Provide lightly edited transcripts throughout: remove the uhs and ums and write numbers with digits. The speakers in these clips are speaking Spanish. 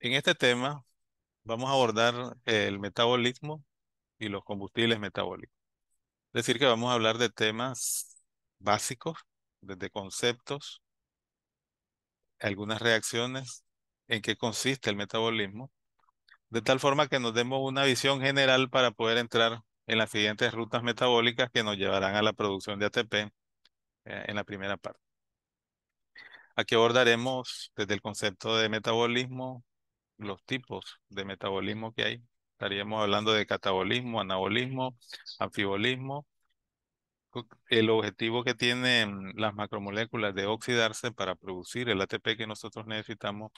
En este tema vamos a abordar el metabolismo y los combustibles metabólicos. Es decir, que vamos a hablar de temas básicos, desde conceptos, algunas reacciones, en qué consiste el metabolismo, de tal forma que nos demos una visión general para poder entrar en las siguientes rutas metabólicas que nos llevarán a la producción de ATP en la primera parte. Aquí abordaremos desde el concepto de metabolismo, los tipos de metabolismo que hay. Estaríamos hablando de catabolismo, anabolismo, anfibolismo, el objetivo que tienen las macromoléculas de oxidarse para producir el ATP que nosotros necesitamos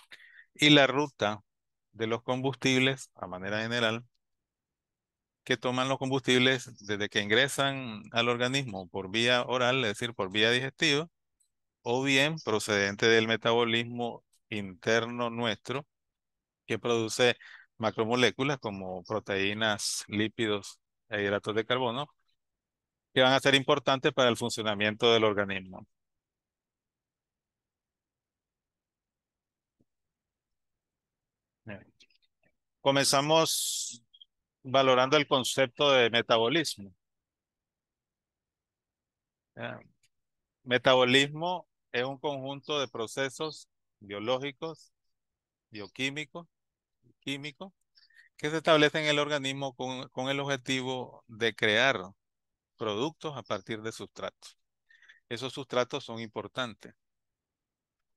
y la ruta de los combustibles, a manera general, que toman los combustibles desde que ingresan al organismo por vía oral, es decir, por vía digestiva, o bien procedente del metabolismo interno nuestro, que produce macromoléculas como proteínas, lípidos e hidratos de carbono, que van a ser importantes para el funcionamiento del organismo. Bien. Comenzamos valorando el concepto de metabolismo. Ya. Metabolismo es un conjunto de procesos biológicos, bioquímicos, químicos, que se establecen en el organismo con el objetivo de crear productos a partir de sustratos. Esos sustratos son importantes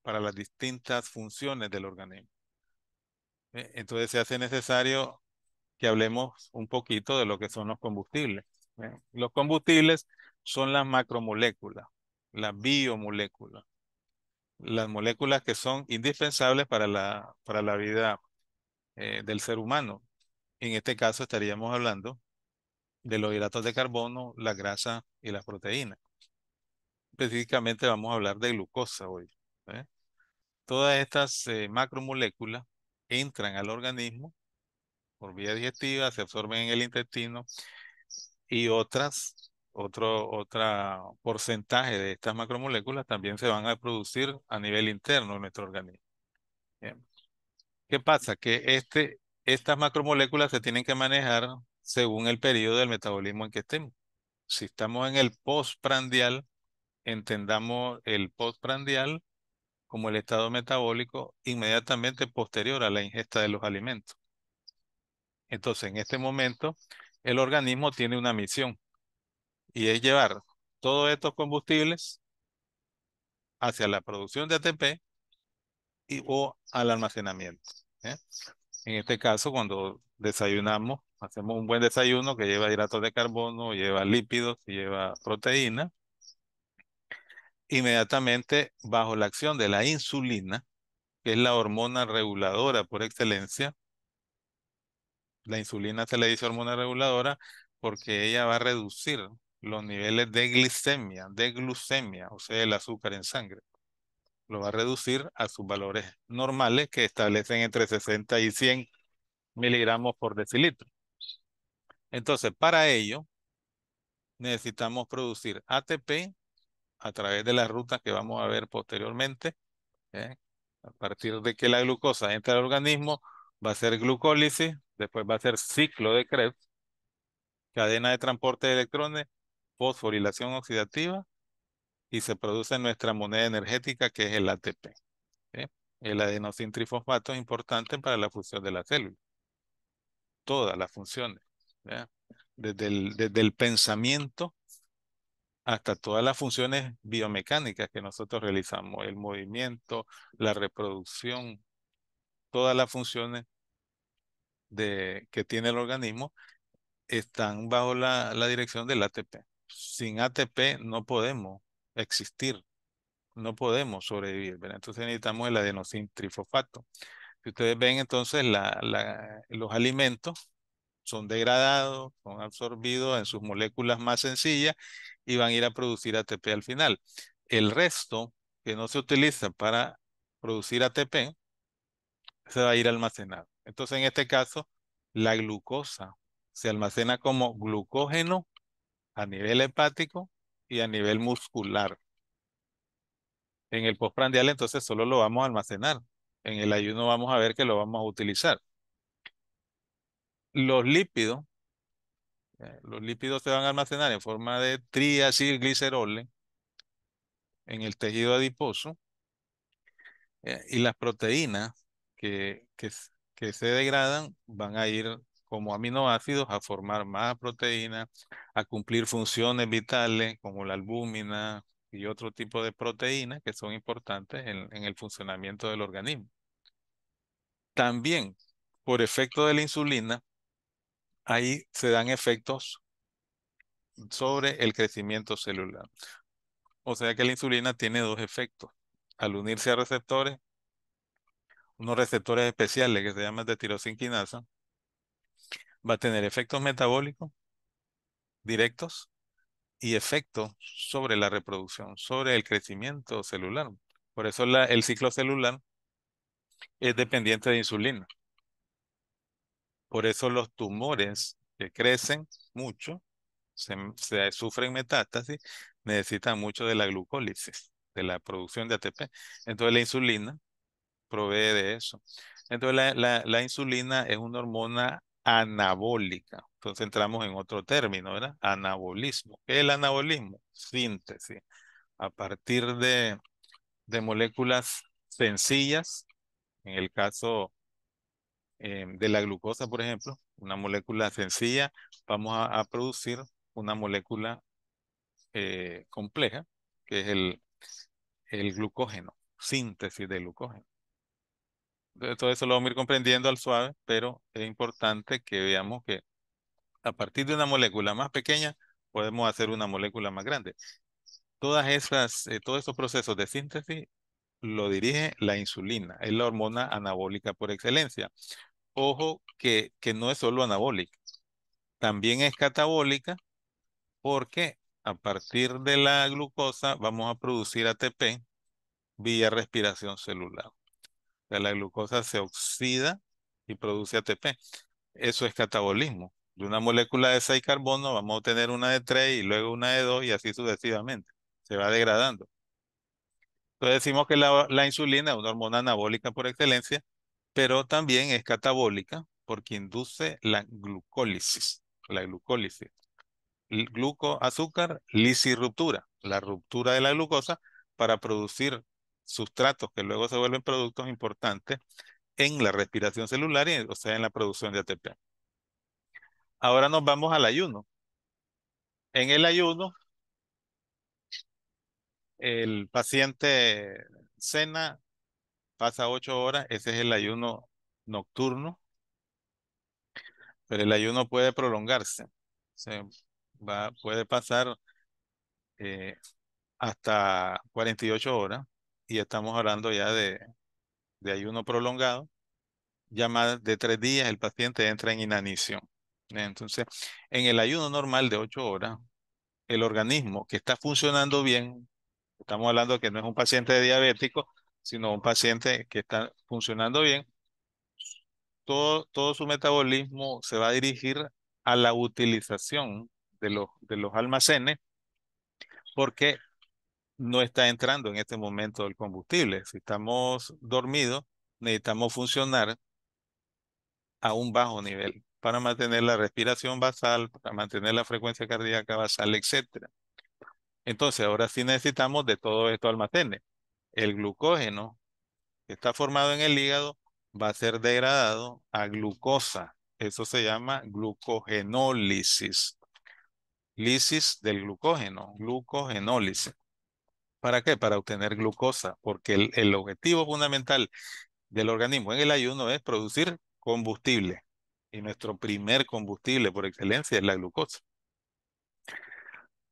para las distintas funciones del organismo. Entonces se hace necesario que hablemos un poquito de lo que son los combustibles. Los combustibles son las macromoléculas, las biomoléculas, las moléculas que son indispensables para la vida del ser humano. En este caso estaríamos hablando de los hidratos de carbono, la grasa y las proteínas. Específicamente vamos a hablar de glucosa hoy. ¿Eh? Todas estas macromoléculas entran al organismo por vía digestiva, se absorben en el intestino y otra porcentaje de estas macromoléculas también se van a producir a nivel interno en nuestro organismo. Bien. ¿Qué pasa? Que estas macromoléculas se tienen que manejar según el periodo del metabolismo en que estemos. Si estamos en el postprandial, entendamos el postprandial como el estado metabólico inmediatamente posterior a la ingesta de los alimentos. Entonces, en este momento, el organismo tiene una misión y es llevar todos estos combustibles hacia la producción de ATP o al almacenamiento. ¿Eh? En este caso, cuando desayunamos, hacemos un buen desayuno que lleva hidratos de carbono, lleva lípidos, lleva proteína, inmediatamente bajo la acción de la insulina, que es la hormona reguladora por excelencia. La insulina se le dice hormona reguladora porque ella va a reducir los niveles de glicemia, de glucemia, o sea, el azúcar en sangre. Lo va a reducir a sus valores normales que establecen entre 60 y 100 miligramos por decilitro. Entonces, para ello, necesitamos producir ATP a través de las rutas que vamos a ver posteriormente. ¿Eh? A partir de que la glucosa entra al organismo, va a ser glucólisis, después va a ser ciclo de Krebs, cadena de transporte de electrones, fosforilación oxidativa y se produce nuestra moneda energética que es el ATP. ¿Eh? El adenosintrifosfato es importante para la función de la célula, todas las funciones, ¿ya? Desde el pensamiento hasta todas las funciones biomecánicas que nosotros realizamos, el movimiento, la reproducción, todas las funciones que tiene el organismo están bajo la dirección del ATP. Sin ATP no podemos existir, no podemos sobrevivir, ¿verdad? Entonces necesitamos el adenosintrifosfato. Si ustedes ven entonces los alimentos son degradados, son absorbidos en sus moléculas más sencillas y van a ir a producir ATP al final. El resto que no se utiliza para producir ATP se va a ir almacenado. Entonces, en este caso, la glucosa se almacena como glucógeno a nivel hepático y a nivel muscular. En el postprandial, entonces, solo lo vamos a almacenar en el ayuno vamos a ver que lo vamos a utilizar. Los lípidos, los lípidos se van a almacenar en forma de triacilglicerol en el tejido adiposo, y las proteínas que se degradan van a ir como aminoácidos a formar más proteínas, a cumplir funciones vitales como la albúmina y otro tipo de proteínas que son importantes en el funcionamiento del organismo. También, por efecto de la insulina, ahí se dan efectos sobre el crecimiento celular. O sea que la insulina tiene dos efectos. Al unirse a receptores, unos receptores especiales que se llaman de tirosinquinasa, va a tener efectos metabólicos directos y efectos sobre la reproducción, sobre el crecimiento celular. Por eso el ciclo celular es dependiente de insulina. Por eso los tumores que crecen mucho, sufren metástasis, necesitan mucho de la glucólisis, de la producción de ATP. Entonces la insulina provee de eso. Entonces la insulina es una hormona anabólica. Entonces entramos en otro término, ¿verdad? Anabolismo. ¿Qué es el anabolismo? Síntesis. A partir de moléculas sencillas, en el caso de la glucosa, por ejemplo, una molécula sencilla, vamos a producir una molécula compleja, que es el glucógeno, síntesis de glucógeno. Todo eso lo vamos a ir comprendiendo al suave, pero es importante que veamos que a partir de una molécula más pequeña podemos hacer una molécula más grande. Todos esos procesos de síntesis lo dirige la insulina, es la hormona anabólica por excelencia. Ojo que no es solo anabólica, también es catabólica porque a partir de la glucosa vamos a producir ATP vía respiración celular. De la glucosa se oxida y produce ATP. Eso es catabolismo. De una molécula de 6 carbonos vamos a obtener una de 3 y luego una de 2 y así sucesivamente. Se va degradando. Entonces decimos que la insulina es una hormona anabólica por excelencia, pero también es catabólica porque induce la glucólisis. La glucólisis. Azúcar, lisis ruptura. La ruptura de la glucosa para producir sustratos que luego se vuelven productos importantes en la respiración celular, o sea, en la producción de ATP. Ahora nos vamos al ayuno. En el ayuno, el paciente cena, pasa 8 horas, ese es el ayuno nocturno, pero el ayuno puede prolongarse. Puede pasar eh, hasta 48 horas y estamos hablando ya de ayuno prolongado. Ya más de 3 días el paciente entra en inanición. Entonces, en el ayuno normal de 8 horas, el organismo que está funcionando bien, estamos hablando que no es un paciente diabético, sino un paciente que está funcionando bien, todo su metabolismo se va a dirigir a la utilización de los almacenes porque no está entrando en este momento el combustible. Si estamos dormidos, necesitamos funcionar a un bajo nivel para mantener la respiración basal, para mantener la frecuencia cardíaca basal, etcétera. Entonces, ahora sí necesitamos de todo esto almacenes. El glucógeno que está formado en el hígado va a ser degradado a glucosa. Eso se llama glucogenólisis. Lisis del glucógeno, glucogenólisis. ¿Para qué? Para obtener glucosa, porque el objetivo fundamental del organismo en el ayuno es producir combustible. Y nuestro primer combustible por excelencia es la glucosa.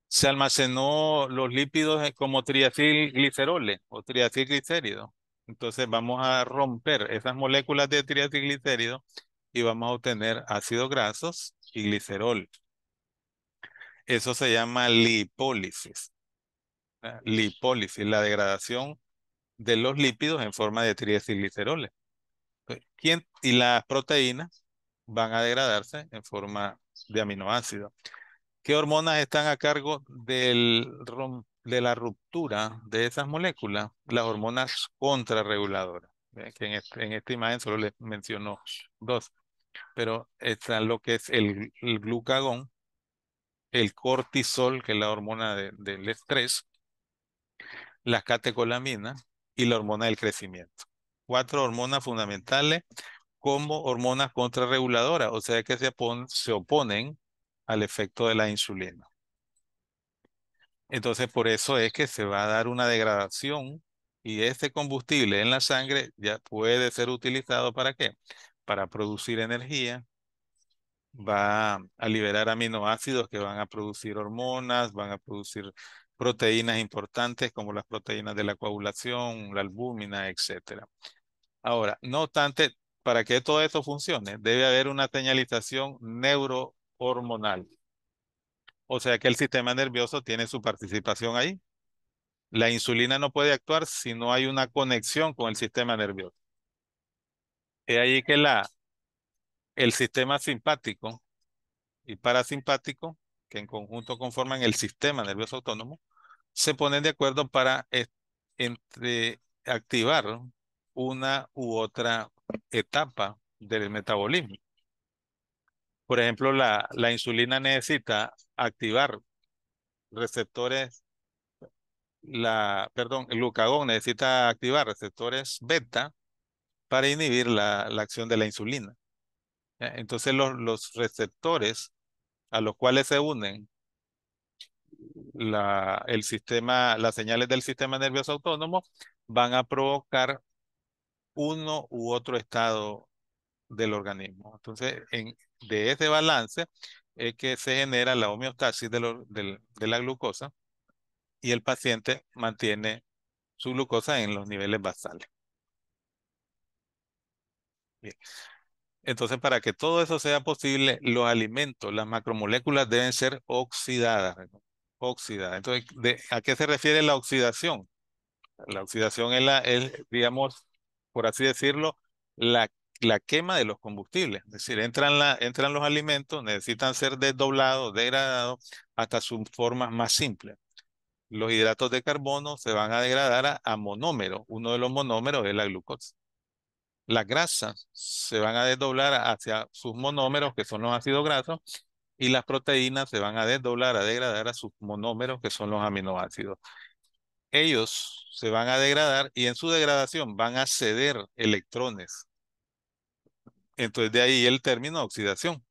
Se almacenó los lípidos como triacilgliceroles o triacilglicéridos. Entonces vamos a romper esas moléculas de triacilglicéridos y vamos a obtener ácidos grasos y glicerol. Eso se llama lipólisis. Lipólisis, la degradación de los lípidos en forma de triacilgliceroles. Y las proteínas van a degradarse en forma de aminoácidos. ¿Qué hormonas están a cargo de la ruptura de esas moléculas? Las hormonas contrarreguladoras. Que en esta imagen solo les menciono dos, pero está lo que es el glucagón, el cortisol, que es la hormona del estrés, las catecolaminas y la hormona del crecimiento. Cuatro hormonas fundamentales como hormonas contrarreguladoras, o sea que se oponen al efecto de la insulina. Entonces, por eso es que se va a dar una degradación y este combustible en la sangre ya puede ser utilizado ¿para qué? Para producir energía, va a liberar aminoácidos que van a producir hormonas, van a producir proteínas importantes como las proteínas de la coagulación, la albúmina, etcétera. Ahora, no obstante, para que todo eso funcione, debe haber una señalización neurohormonal. O sea que el sistema nervioso tiene su participación ahí. La insulina no puede actuar si no hay una conexión con el sistema nervioso. Es ahí que el sistema simpático y parasimpático, que en conjunto conforman el sistema nervioso autónomo, se ponen de acuerdo para entre activar una u otra etapa del metabolismo. Por ejemplo, la insulina necesita activar receptores, perdón, el glucagón necesita activar receptores beta para inhibir la acción de la insulina. ¿Ya? Entonces los receptores a los cuales se unen el sistema, las señales del sistema nervioso autónomo van a provocar uno u otro estado del organismo. Entonces, de ese balance es que se genera la homeostasis de la glucosa y el paciente mantiene su glucosa en los niveles basales. Bien. Entonces, para que todo eso sea posible, los alimentos, las macromoléculas deben ser oxidadas, ¿no? Oxidadas. Entonces, ¿a qué se refiere la oxidación? La oxidación digamos, por así decirlo, la, la quema de los combustibles. Es decir, entran los alimentos, necesitan ser desdoblados, degradados hasta sus formas más simples. Los hidratos de carbono se van a degradar a monómeros. Uno de los monómeros es la glucosa. Las grasas se van a desdoblar hacia sus monómeros, que son los ácidos grasos, y las proteínas se van a desdoblar, a degradar a sus monómeros, que son los aminoácidos. Ellos se van a degradar y en su degradación van a ceder electrones. Entonces de ahí el término oxidación.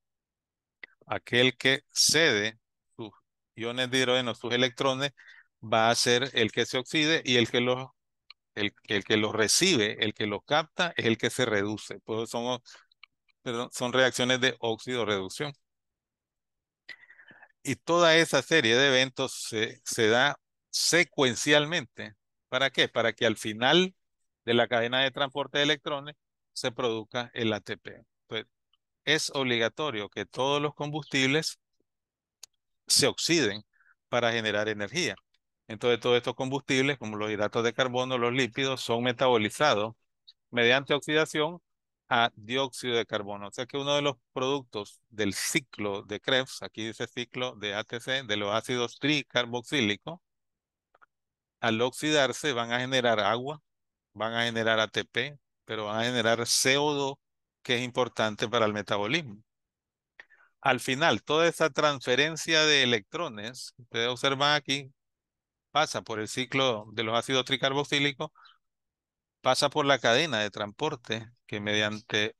Aquel que cede sus iones de hidrógeno, sus electrones, va a ser el que se oxide y el que los recibe, el que los capta, es el que se reduce. Pues son reacciones de óxido-reducción. Y toda esa serie de eventos se da secuencialmente. ¿Para qué? Para que al final de la cadena de transporte de electrones se produzca el ATP. Entonces, es obligatorio que todos los combustibles se oxiden para generar energía. Entonces, todos estos combustibles, como los hidratos de carbono, los lípidos, son metabolizados mediante oxidación a dióxido de carbono. O sea que uno de los productos del ciclo de Krebs, aquí dice ciclo de ATC, de los ácidos tricarboxílicos, al oxidarse van a generar agua, van a generar ATP, pero van a generar CO2, que es importante para el metabolismo. Al final, toda esa transferencia de electrones, ustedes observan aquí, pasa por el ciclo de los ácidos tricarboxílicos, pasa por la cadena de transporte que mediante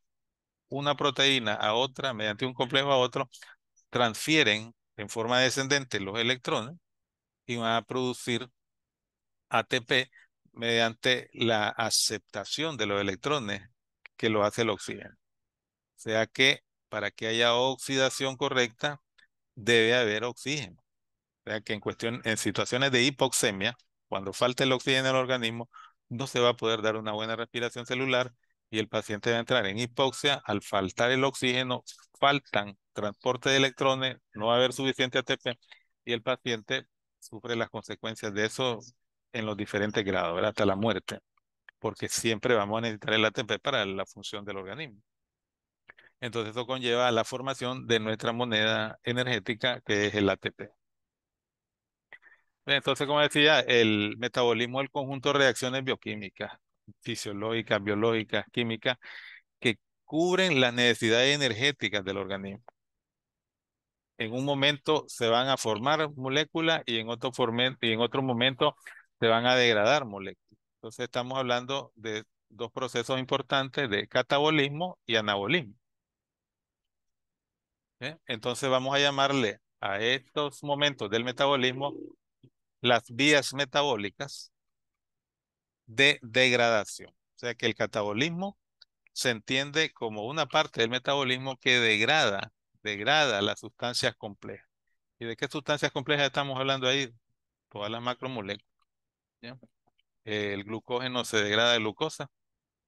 una proteína a otra, mediante un complejo a otro, transfieren en forma descendente los electrones y van a producir ATP mediante la aceptación de los electrones que lo hace el oxígeno. O sea que para que haya oxidación correcta, debe haber oxígeno. O sea que en situaciones de hipoxemia, cuando falta el oxígeno en el organismo, no se va a poder dar una buena respiración celular y el paciente va a entrar en hipoxia. Al faltar el oxígeno, faltan transporte de electrones, no va a haber suficiente ATP y el paciente sufre las consecuencias de eso en los diferentes grados, ¿verdad? Hasta la muerte, porque siempre vamos a necesitar el ATP para la función del organismo. Entonces eso conlleva a la formación de nuestra moneda energética, que es el ATP. Entonces, como decía, el metabolismo es el conjunto de reacciones bioquímicas fisiológicas, biológicas, químicas, que cubren las necesidades energéticas del organismo. En un momento se van a formar moléculas y y en otro momento se van a degradar moléculas. Entonces estamos hablando de dos procesos importantes de catabolismo y anabolismo. ¿Eh? Entonces vamos a llamarle a estos momentos del metabolismo las vías metabólicas de degradación. O sea que el catabolismo se entiende como una parte del metabolismo que degrada las sustancias complejas. ¿Y de qué sustancias complejas estamos hablando ahí? Todas las macromoléculas. ¿Ya? El glucógeno se degrada a glucosa,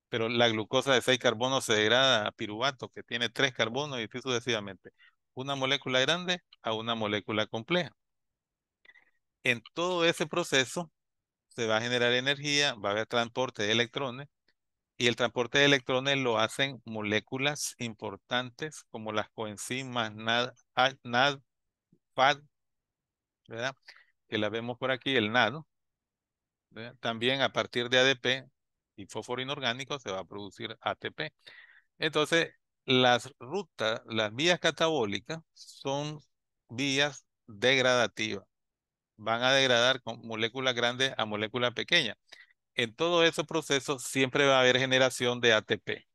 pero la glucosa de 6 carbonos se degrada a piruvato, que tiene 3 carbonos y así sucesivamente. Una molécula grande a una molécula compleja. En todo ese proceso se va a generar energía, va a haber transporte de electrones y el transporte de electrones lo hacen moléculas importantes como las coenzimas NAD, FAD, ¿verdad? Que las vemos por aquí, el NAD, ¿verdad? También a partir de ADP y fósforo inorgánico se va a producir ATP. Entonces, las vías catabólicas son vías degradativas. Van a degradar con moléculas grandes a moléculas pequeñas. En todo ese proceso siempre va a haber generación de ATP.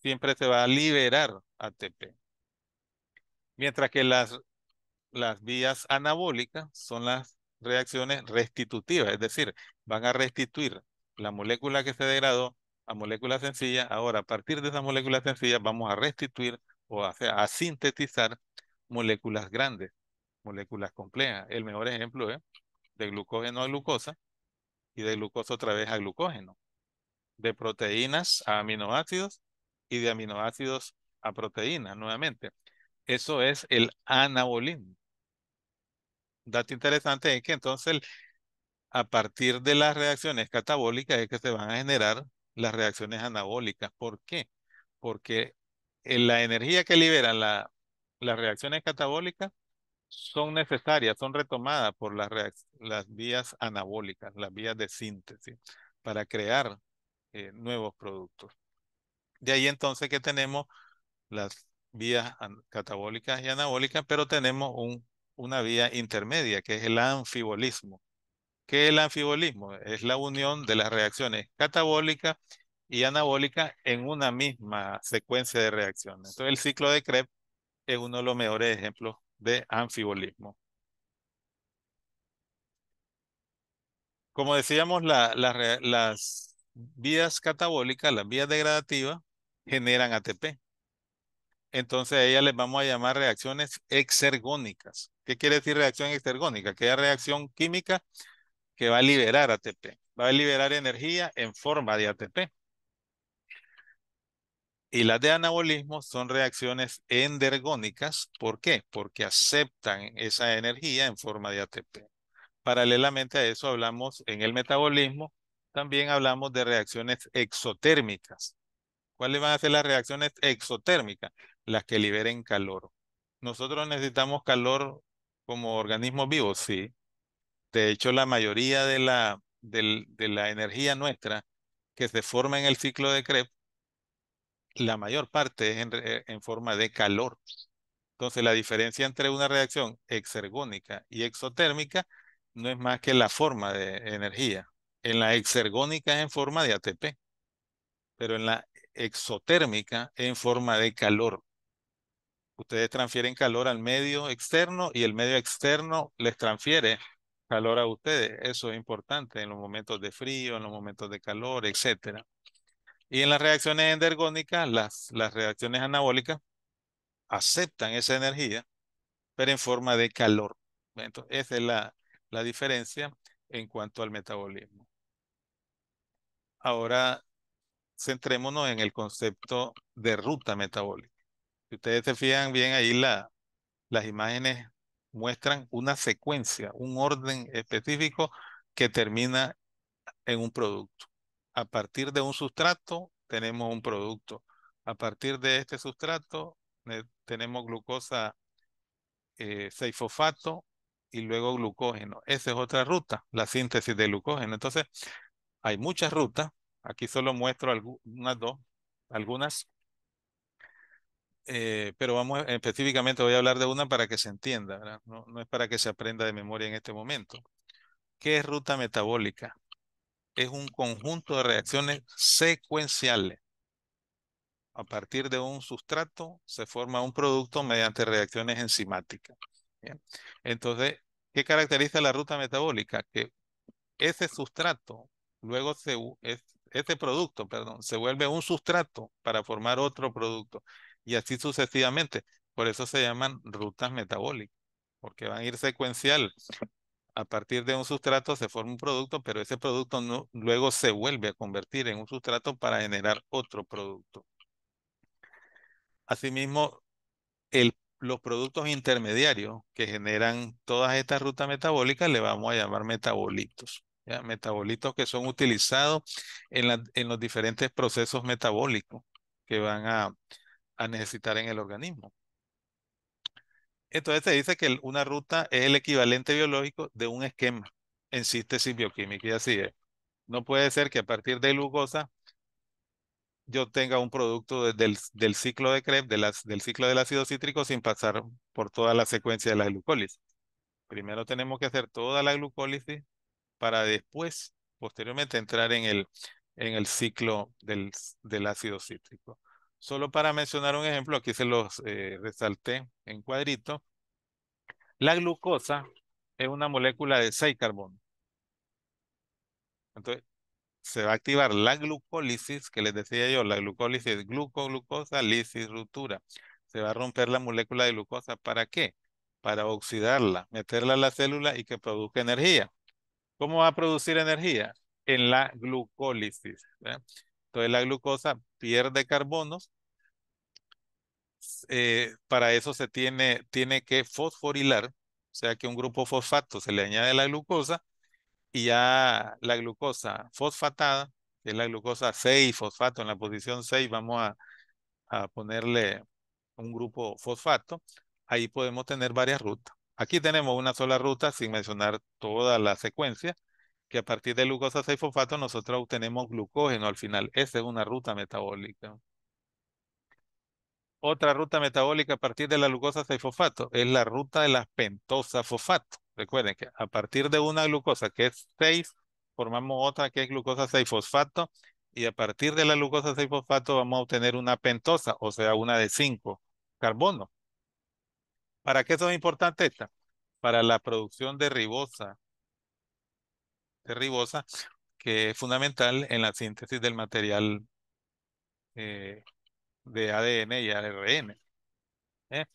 Siempre se va a liberar ATP. Mientras que las vías anabólicas son las reacciones restitutivas, es decir, van a restituir la molécula que se degradó a moléculas sencillas. Ahora, a partir de esas moléculas sencillas, vamos a restituir a sintetizar moléculas grandes, moléculas complejas. El mejor ejemplo es de glucógeno a glucosa y de glucosa otra vez a glucógeno, de proteínas a aminoácidos y de aminoácidos a proteínas nuevamente. Eso es el anabolismo. Dato interesante es que entonces a partir de las reacciones catabólicas es que se van a generar las reacciones anabólicas. ¿Por qué? Porque la energía que liberan las reacciones catabólicas son necesarias, son retomadas por las vías anabólicas, las vías de síntesis, para crear nuevos productos. De ahí entonces que tenemos las vías catabólicas y anabólicas, pero tenemos una vía intermedia, que es el anfibolismo. ¿Qué es el anfibolismo? Es la unión de las reacciones catabólicas y anabólicas en una misma secuencia de reacciones. Entonces, el ciclo de Krebs es uno de los mejores ejemplos de anfibolismo. Como decíamos, las vías catabólicas, las vías degradativas, generan ATP. Entonces a ellas les vamos a llamar reacciones exergónicas. ¿Qué quiere decir reacción exergónica? Aquella reacción química que va a liberar ATP, va a liberar energía en forma de ATP. Y las de anabolismo son reacciones endergónicas. ¿Por qué? Porque aceptan esa energía en forma de ATP. Paralelamente a eso hablamos en el metabolismo, también hablamos de reacciones exotérmicas. ¿Cuáles van a ser las reacciones exotérmicas? Las que liberen calor. Nosotros necesitamos calor como organismos vivos, sí. De hecho, la mayoría de la energía nuestra que se forma en el ciclo de Krebs, la mayor parte es en forma de calor. Entonces, la diferencia entre una reacción exergónica y exotérmica no es más que la forma de energía. En la exergónica es en forma de ATP, pero en la exotérmica es en forma de calor. Ustedes transfieren calor al medio externo y el medio externo les transfiere calor a ustedes. Eso es importante en los momentos de frío, en los momentos de calor, etcétera. Y en las reacciones endergónicas, las reacciones anabólicas aceptan esa energía, pero en forma de calor. Entonces, esa es la diferencia en cuanto al metabolismo. Ahora, centrémonos en el concepto de ruta metabólica. Si ustedes se fijan bien ahí, las imágenes muestran una secuencia, un orden específico que termina en un producto. A partir de un sustrato tenemos un producto. A partir de este sustrato tenemos glucosa 6-fosfato y luego glucógeno. Esa es otra ruta, la síntesis de glucógeno. Entonces, hay muchas rutas, Aquí solo muestro algunas, pero específicamente voy a hablar de una para que se entienda, ¿verdad? No, no es para que se aprenda de memoria en este momento. ¿Qué es ruta metabólica? Es un conjunto de reacciones secuenciales. A partir de un sustrato se forma un producto mediante reacciones enzimáticas. ¿Bien? Entonces, ¿qué caracteriza la ruta metabólica? Que ese sustrato, luego ese producto, perdón, se vuelve un sustrato para formar otro producto y así sucesivamente. Por eso se llaman rutas metabólicas, porque van a ir secuencial. A partir de un sustrato se forma un producto, pero ese producto luego se vuelve a convertir en un sustrato para generar otro producto. Asimismo, los productos intermediarios que generan todas estas rutas metabólicas le vamos a llamar metabolitos. ¿Ya? Metabolitos que son utilizados en los diferentes procesos metabólicos que van a necesitar en el organismo. Entonces se dice que una ruta es el equivalente biológico de un esquema en síntesis bioquímica y así es. No puede ser que a partir de glucosa yo tenga un producto del ciclo de Krebs, del ciclo del ácido cítrico sin pasar por toda la secuencia de la glucólisis. Primero tenemos que hacer toda la glucólisis para después, posteriormente, entrar en el ciclo del ácido cítrico. Solo para mencionar un ejemplo, aquí se los resalté en cuadrito. La glucosa es una molécula de 6 carbonos. Entonces, se va a activar la glucólisis, que les decía yo, la glucólisis, glucosa, lisis, ruptura. Se va a romper la molécula de glucosa. ¿Para qué? Para oxidarla, meterla a la célula y que produzca energía. ¿Cómo va a producir energía? En la glucólisis. ¿Verdad? Entonces la glucosa pierde carbonos. Para eso tiene que fosforilar, o sea que un grupo fosfato se le añade a la glucosa y ya la glucosa fosfatada, que es la glucosa 6 fosfato en la posición 6, vamos a ponerle un grupo fosfato. Ahí podemos tener varias rutas. Aquí tenemos una sola ruta sin mencionar toda la secuencia, que a partir de glucosa 6 fosfato nosotros obtenemos glucógeno al final. Esa es una ruta metabólica. Otra ruta metabólica a partir de la glucosa 6 fosfato es la ruta de las pentosas fosfato. Recuerden que a partir de una glucosa que es 6, formamos otra que es glucosa 6 fosfato y a partir de la glucosa 6 fosfato vamos a obtener una pentosa, o sea, una de 5 carbonos. ¿Para qué son importantes estas? Para la producción de ribosa, que es fundamental en la síntesis del material eh, de ADN y ARN. ¿Eh?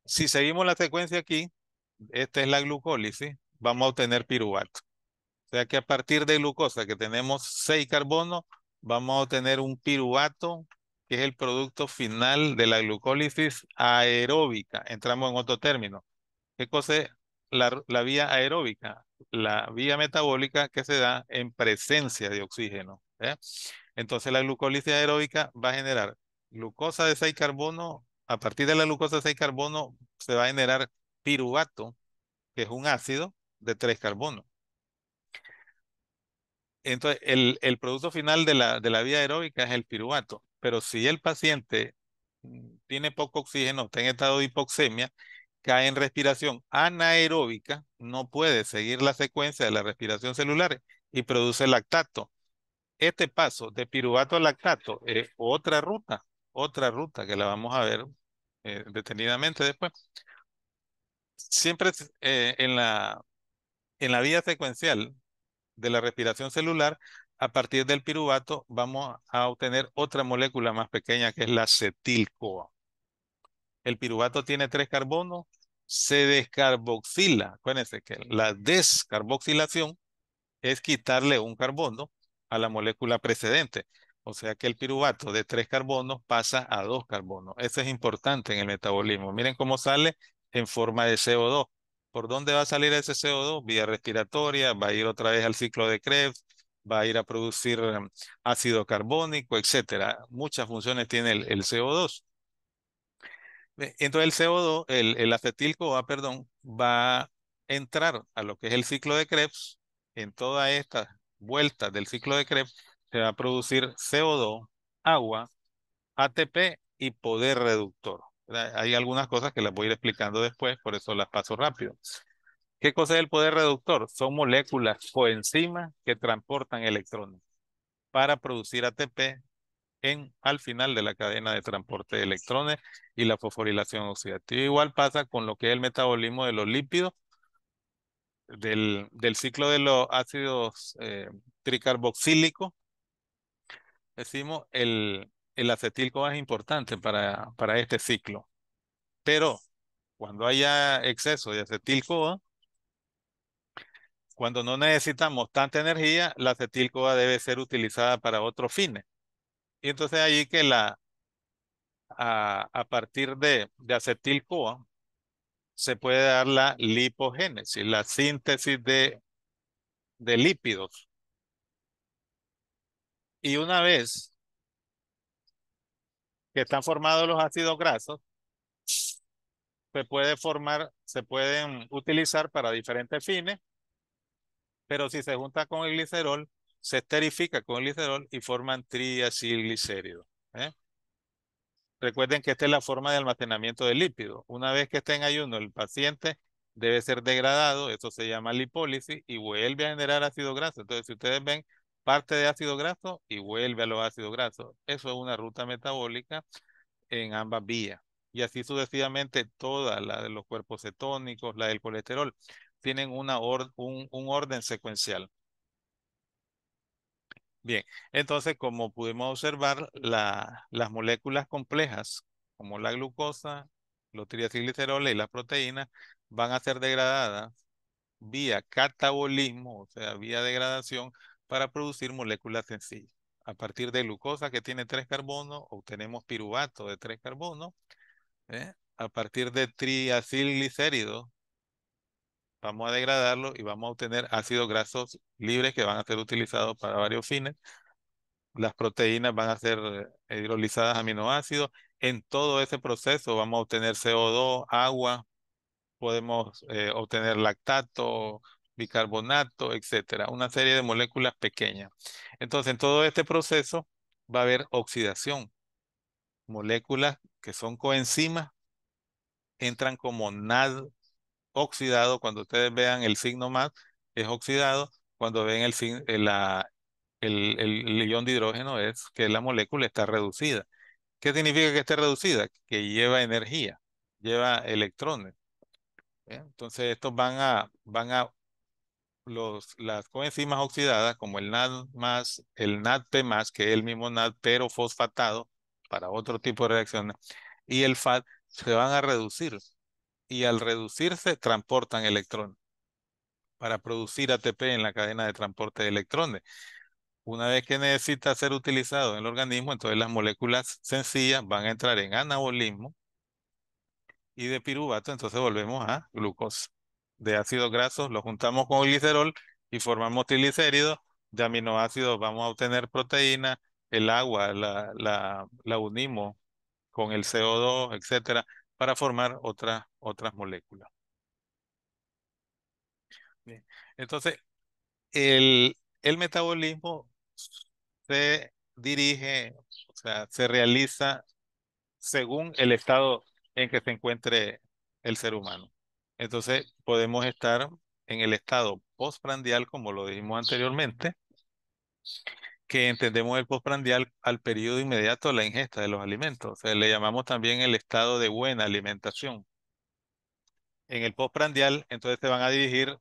Si seguimos la secuencia aquí, esta es la glucólisis, vamos a obtener piruvato. O sea que a partir de glucosa, que tenemos 6 carbonos, vamos a obtener un piruvato, que es el producto final de la glucólisis aeróbica. Entramos en otro término. ¿Qué cosa es la vía aeróbica? La vía metabólica que se da en presencia de oxígeno. ¿Eh? Entonces la glucólisis aeróbica va a generar glucosa de 6 carbonos. A partir de la glucosa de 6 carbonos se va a generar piruvato, que es un ácido de 3 carbonos. Entonces el producto final de la vía aeróbica es el piruvato. Pero si el paciente tiene poco oxígeno, está en estado de hipoxemia, cae en respiración anaeróbica, no puede seguir la secuencia de la respiración celular y produce lactato. Este paso de piruvato a lactato es otra ruta que la vamos a ver detenidamente después. Siempre en la vía secuencial de la respiración celular, a partir del piruvato vamos a obtener otra molécula más pequeña que es la acetil-CoA. El piruvato tiene 3 carbonos, se descarboxila. Acuérdense que la descarboxilación es quitarle un carbono a la molécula precedente. O sea que el piruvato de 3 carbonos pasa a 2 carbonos. Eso es importante en el metabolismo. Miren cómo sale en forma de CO2. ¿Por dónde va a salir ese CO2? Vía respiratoria, va a ir otra vez al ciclo de Krebs, va a ir a producir ácido carbónico, etcétera. Muchas funciones tiene el CO2. Entonces el CO2, el acetil-CoA, perdón, va a entrar a lo que es el ciclo de Krebs. En todas estas vueltas del ciclo de Krebs se va a producir CO2, agua, ATP y poder reductor. Hay algunas cosas que las voy a ir explicando después, por eso las paso rápido. ¿Qué cosa es el poder reductor? Son moléculas coenzimas que transportan electrones para producir ATP al final de la cadena de transporte de electrones y la fosforilación oxidativa. Igual pasa con lo que es el metabolismo de los lípidos, del ciclo de los ácidos tricarboxílicos. Decimos, el acetilco es importante para este ciclo, pero cuando haya exceso de acetil-CoA, cuando no necesitamos tanta energía, la acetil-CoA debe ser utilizada para otros fines. Y entonces ahí que a partir de acetil-CoA se puede dar la lipogénesis, la síntesis de lípidos. Y una vez que están formados los ácidos grasos, se pueden utilizar para diferentes fines, pero si se junta con el glicerol, se esterifica con el glicerol y forman triacilglicéridos. ¿Eh? Recuerden que esta es la forma de almacenamiento del lípido. Una vez que esté en ayuno, el paciente debe ser degradado, eso se llama lipólisis, y vuelve a generar ácido graso. Entonces, si ustedes ven parte de ácido graso y vuelve a los ácidos grasos, eso es una ruta metabólica en ambas vías. Y así sucesivamente todas, la de los cuerpos cetónicos, la del colesterol, tienen un orden secuencial. Bien, entonces como pudimos observar, las moléculas complejas, como la glucosa, los triacilgliceroles y las proteínas, van a ser degradadas vía catabolismo, o sea, vía degradación, para producir moléculas sencillas. A partir de glucosa que tiene 3 carbonos, obtenemos piruvato de 3 carbonos. A partir de triacilglicéridos, vamos a degradarlo y vamos a obtener ácidos grasos libres que van a ser utilizados para varios fines. Las proteínas van a ser hidrolizadas a aminoácidos. En todo ese proceso vamos a obtener CO2, agua, podemos obtener lactato, bicarbonato, etcétera. Una serie de moléculas pequeñas. Entonces, en todo este proceso va a haber oxidación. Moléculas que son coenzimas entran como NAD oxidado. Cuando ustedes vean el signo más, es oxidado. Cuando ven el ion de hidrógeno, es que la molécula está reducida. ¿Qué significa que esté reducida? Que lleva energía, lleva electrones. ¿Eh? Entonces, estos las coenzimas oxidadas, como el NAD más, el NADP más, que es el mismo NAD, pero fosfatado, para otro tipo de reacciones, y el FAD, se van a reducir. Y al reducirse, transportan electrones para producir ATP en la cadena de transporte de electrones. Una vez que necesita ser utilizado en el organismo, entonces las moléculas sencillas van a entrar en anabolismo y de piruvato, entonces volvemos a glucosa. De ácidos grasos lo juntamos con el glicerol y formamos triglicéridos. De aminoácidos vamos a obtener proteína, el agua la unimos con el CO2, etcétera, para formar otras moléculas. Bien. Entonces, el metabolismo se dirige, o sea, se realiza según el estado en que se encuentre el ser humano. Entonces, podemos estar en el estado postprandial, como lo dijimos anteriormente, que entendemos el postprandial al periodo inmediato de la ingesta de los alimentos. O sea, le llamamos también el estado de buena alimentación. En el postprandial, entonces se van a dirigir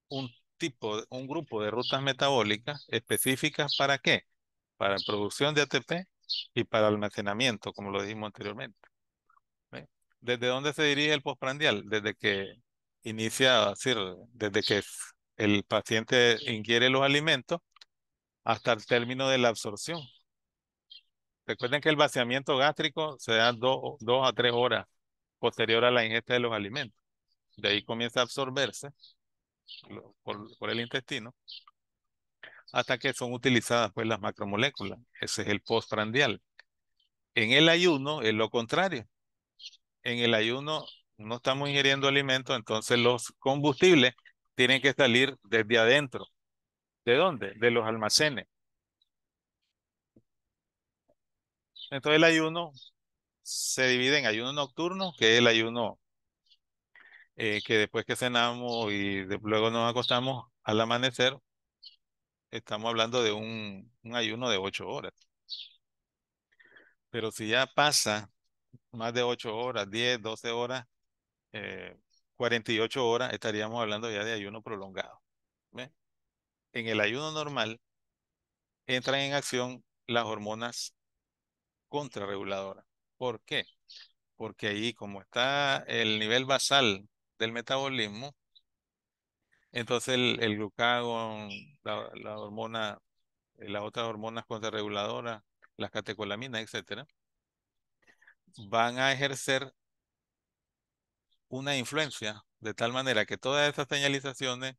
un un grupo de rutas metabólicas específicas. ¿Para qué? Para producción de ATP y para almacenamiento, como lo dijimos anteriormente. ¿Ve? ¿Desde dónde se dirige el postprandial? Desde que inicia, es decir, desde que el paciente ingiere los alimentos hasta el término de la absorción. Recuerden que el vaciamiento gástrico se da 2 a 3 horas posterior a la ingesta de los alimentos. De ahí comienza a absorberse por el intestino hasta que son utilizadas pues las macromoléculas. Ese es el postprandial. En el ayuno es lo contrario. En el ayuno no estamos ingiriendo alimentos, entonces los combustibles tienen que salir desde adentro. ¿De dónde? De los almacenes. Entonces el ayuno se divide en ayuno nocturno, que es el ayuno que después que cenamos y luego nos acostamos al amanecer, estamos hablando de un ayuno de 8 horas. Pero si ya pasa más de 8 horas, 10, 12 horas, eh, 48 horas, estaríamos hablando ya de ayuno prolongado. ¿Ve? En el ayuno normal entran en acción las hormonas contrarreguladoras. ¿Por qué? Porque ahí, como está el nivel basal del metabolismo, entonces el glucagón, la hormona, las otras hormonas contrarreguladoras, las catecolaminas, etcétera, van a ejercer una influencia de tal manera que todas estas señalizaciones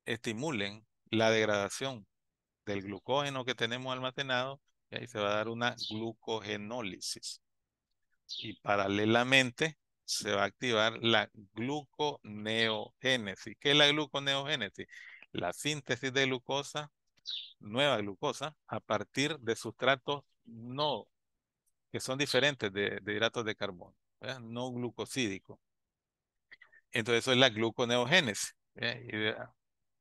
estimulen la degradación del glucógeno que tenemos almacenado y ahí se va a dar una glucogenólisis. Y paralelamente se va a activar la gluconeogénesis. ¿Qué es la gluconeogénesis? La síntesis de glucosa, nueva glucosa, a partir de sustratos no, que son diferentes de hidratos de carbono, ¿verdad? No glucosídicos. Entonces eso es la gluconeogénesis. ¿Verdad?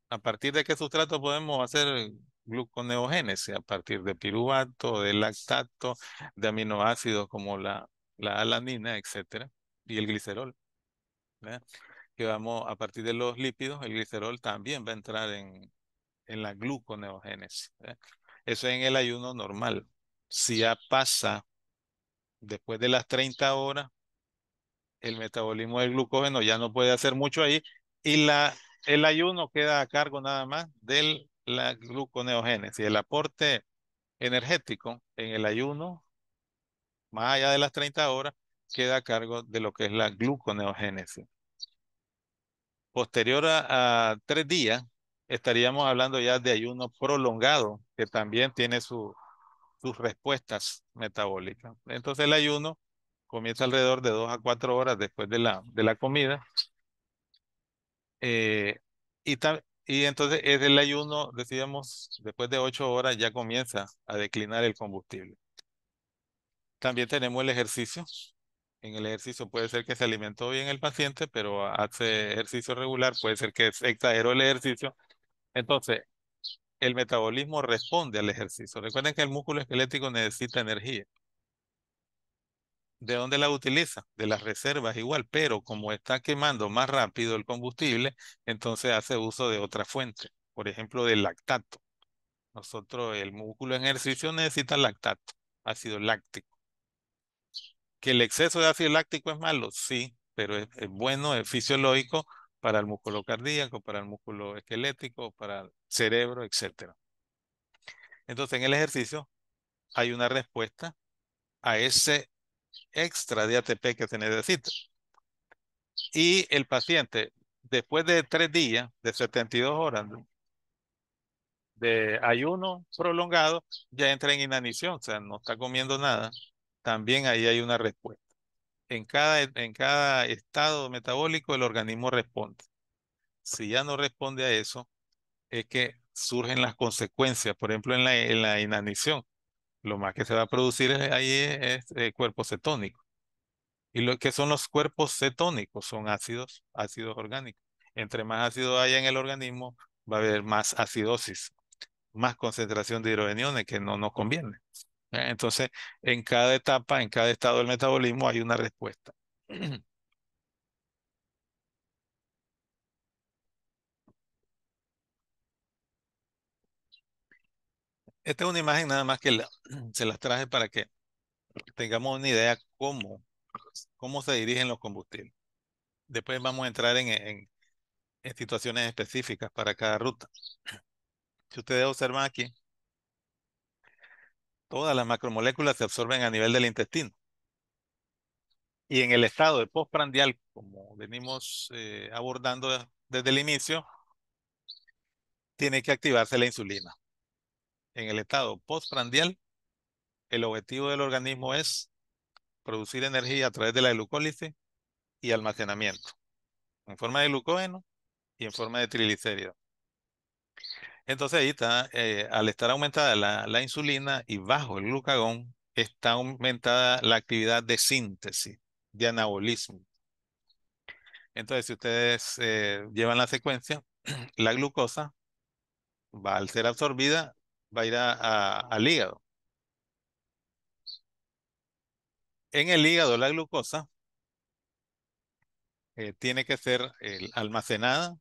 ¿A partir de qué sustrato podemos hacer gluconeogénesis? A partir de piruvato, de lactato, de aminoácidos como la alanina, etcétera, y el glicerol. ¿Verdad? Que vamos, a partir de los lípidos, el glicerol también va a entrar en la gluconeogénesis. ¿Verdad? Eso es en el ayuno normal. Si ya pasa después de las 30 horas, el metabolismo del glucógeno ya no puede hacer mucho ahí y el ayuno queda a cargo nada más de la gluconeogénesis. El aporte energético en el ayuno, más allá de las 30 horas, queda a cargo de lo que es la gluconeogénesis. Posterior a 3 días, estaríamos hablando ya de ayuno prolongado, que también tiene sus respuestas metabólicas. Entonces el ayuno comienza alrededor de 2 a 4 horas después de la comida. Eh, y entonces es el ayuno, decíamos, después de 8 horas ya comienza a declinar el combustible. También tenemos el ejercicio. En el ejercicio puede ser que se alimentó bien el paciente, pero hace ejercicio regular, puede ser que exageró el ejercicio. Entonces, el metabolismo responde al ejercicio. Recuerden que el músculo esquelético necesita energía. ¿De dónde la utiliza? De las reservas igual, pero como está quemando más rápido el combustible, entonces hace uso de otra fuente, por ejemplo, del lactato. Nosotros, el músculo en ejercicio necesita lactato, ácido láctico. ¿Que el exceso de ácido láctico es malo? Sí, pero es bueno, es fisiológico para el músculo cardíaco, para el músculo esquelético, para el cerebro, etcétera. Entonces, en el ejercicio hay una respuesta a ese extra de ATP que se necesita. Y el paciente, después de 3 días, de 72 horas de ayuno prolongado, ya entra en inanición, o sea, no está comiendo nada. También ahí hay una respuesta. En cada estado metabólico el organismo responde. Si ya no responde a eso, es que surgen las consecuencias. Por ejemplo, en la inanición, lo más que se va a producir ahí es cuerpo cetónico. ¿Y lo que son los cuerpos cetónicos? Son ácidos orgánicos. Entre más ácido haya en el organismo, va a haber más acidosis, más concentración de hidrogeniones que no nos conviene. Entonces, en cada etapa, en cada estado del metabolismo hay una respuesta. Esta es una imagen nada más que se las traje para que tengamos una idea cómo se dirigen los combustibles. Después vamos a entrar en situaciones específicas para cada ruta. Si ustedes observan aquí, todas las macromoléculas se absorben a nivel del intestino. Y en el estado de postprandial, como venimos abordando desde el inicio, tiene que activarse la insulina. En el estado postprandial, el objetivo del organismo es producir energía a través de la glucólisis y almacenamiento, en forma de glucógeno y en forma de triglicéridos. Entonces ahí está, al estar aumentada la insulina y bajo el glucagón, está aumentada la actividad de síntesis, de anabolismo. Entonces, si ustedes llevan la secuencia, la glucosa va al ser absorbida, va a ir al hígado. En el hígado, la glucosa tiene que ser almacenada,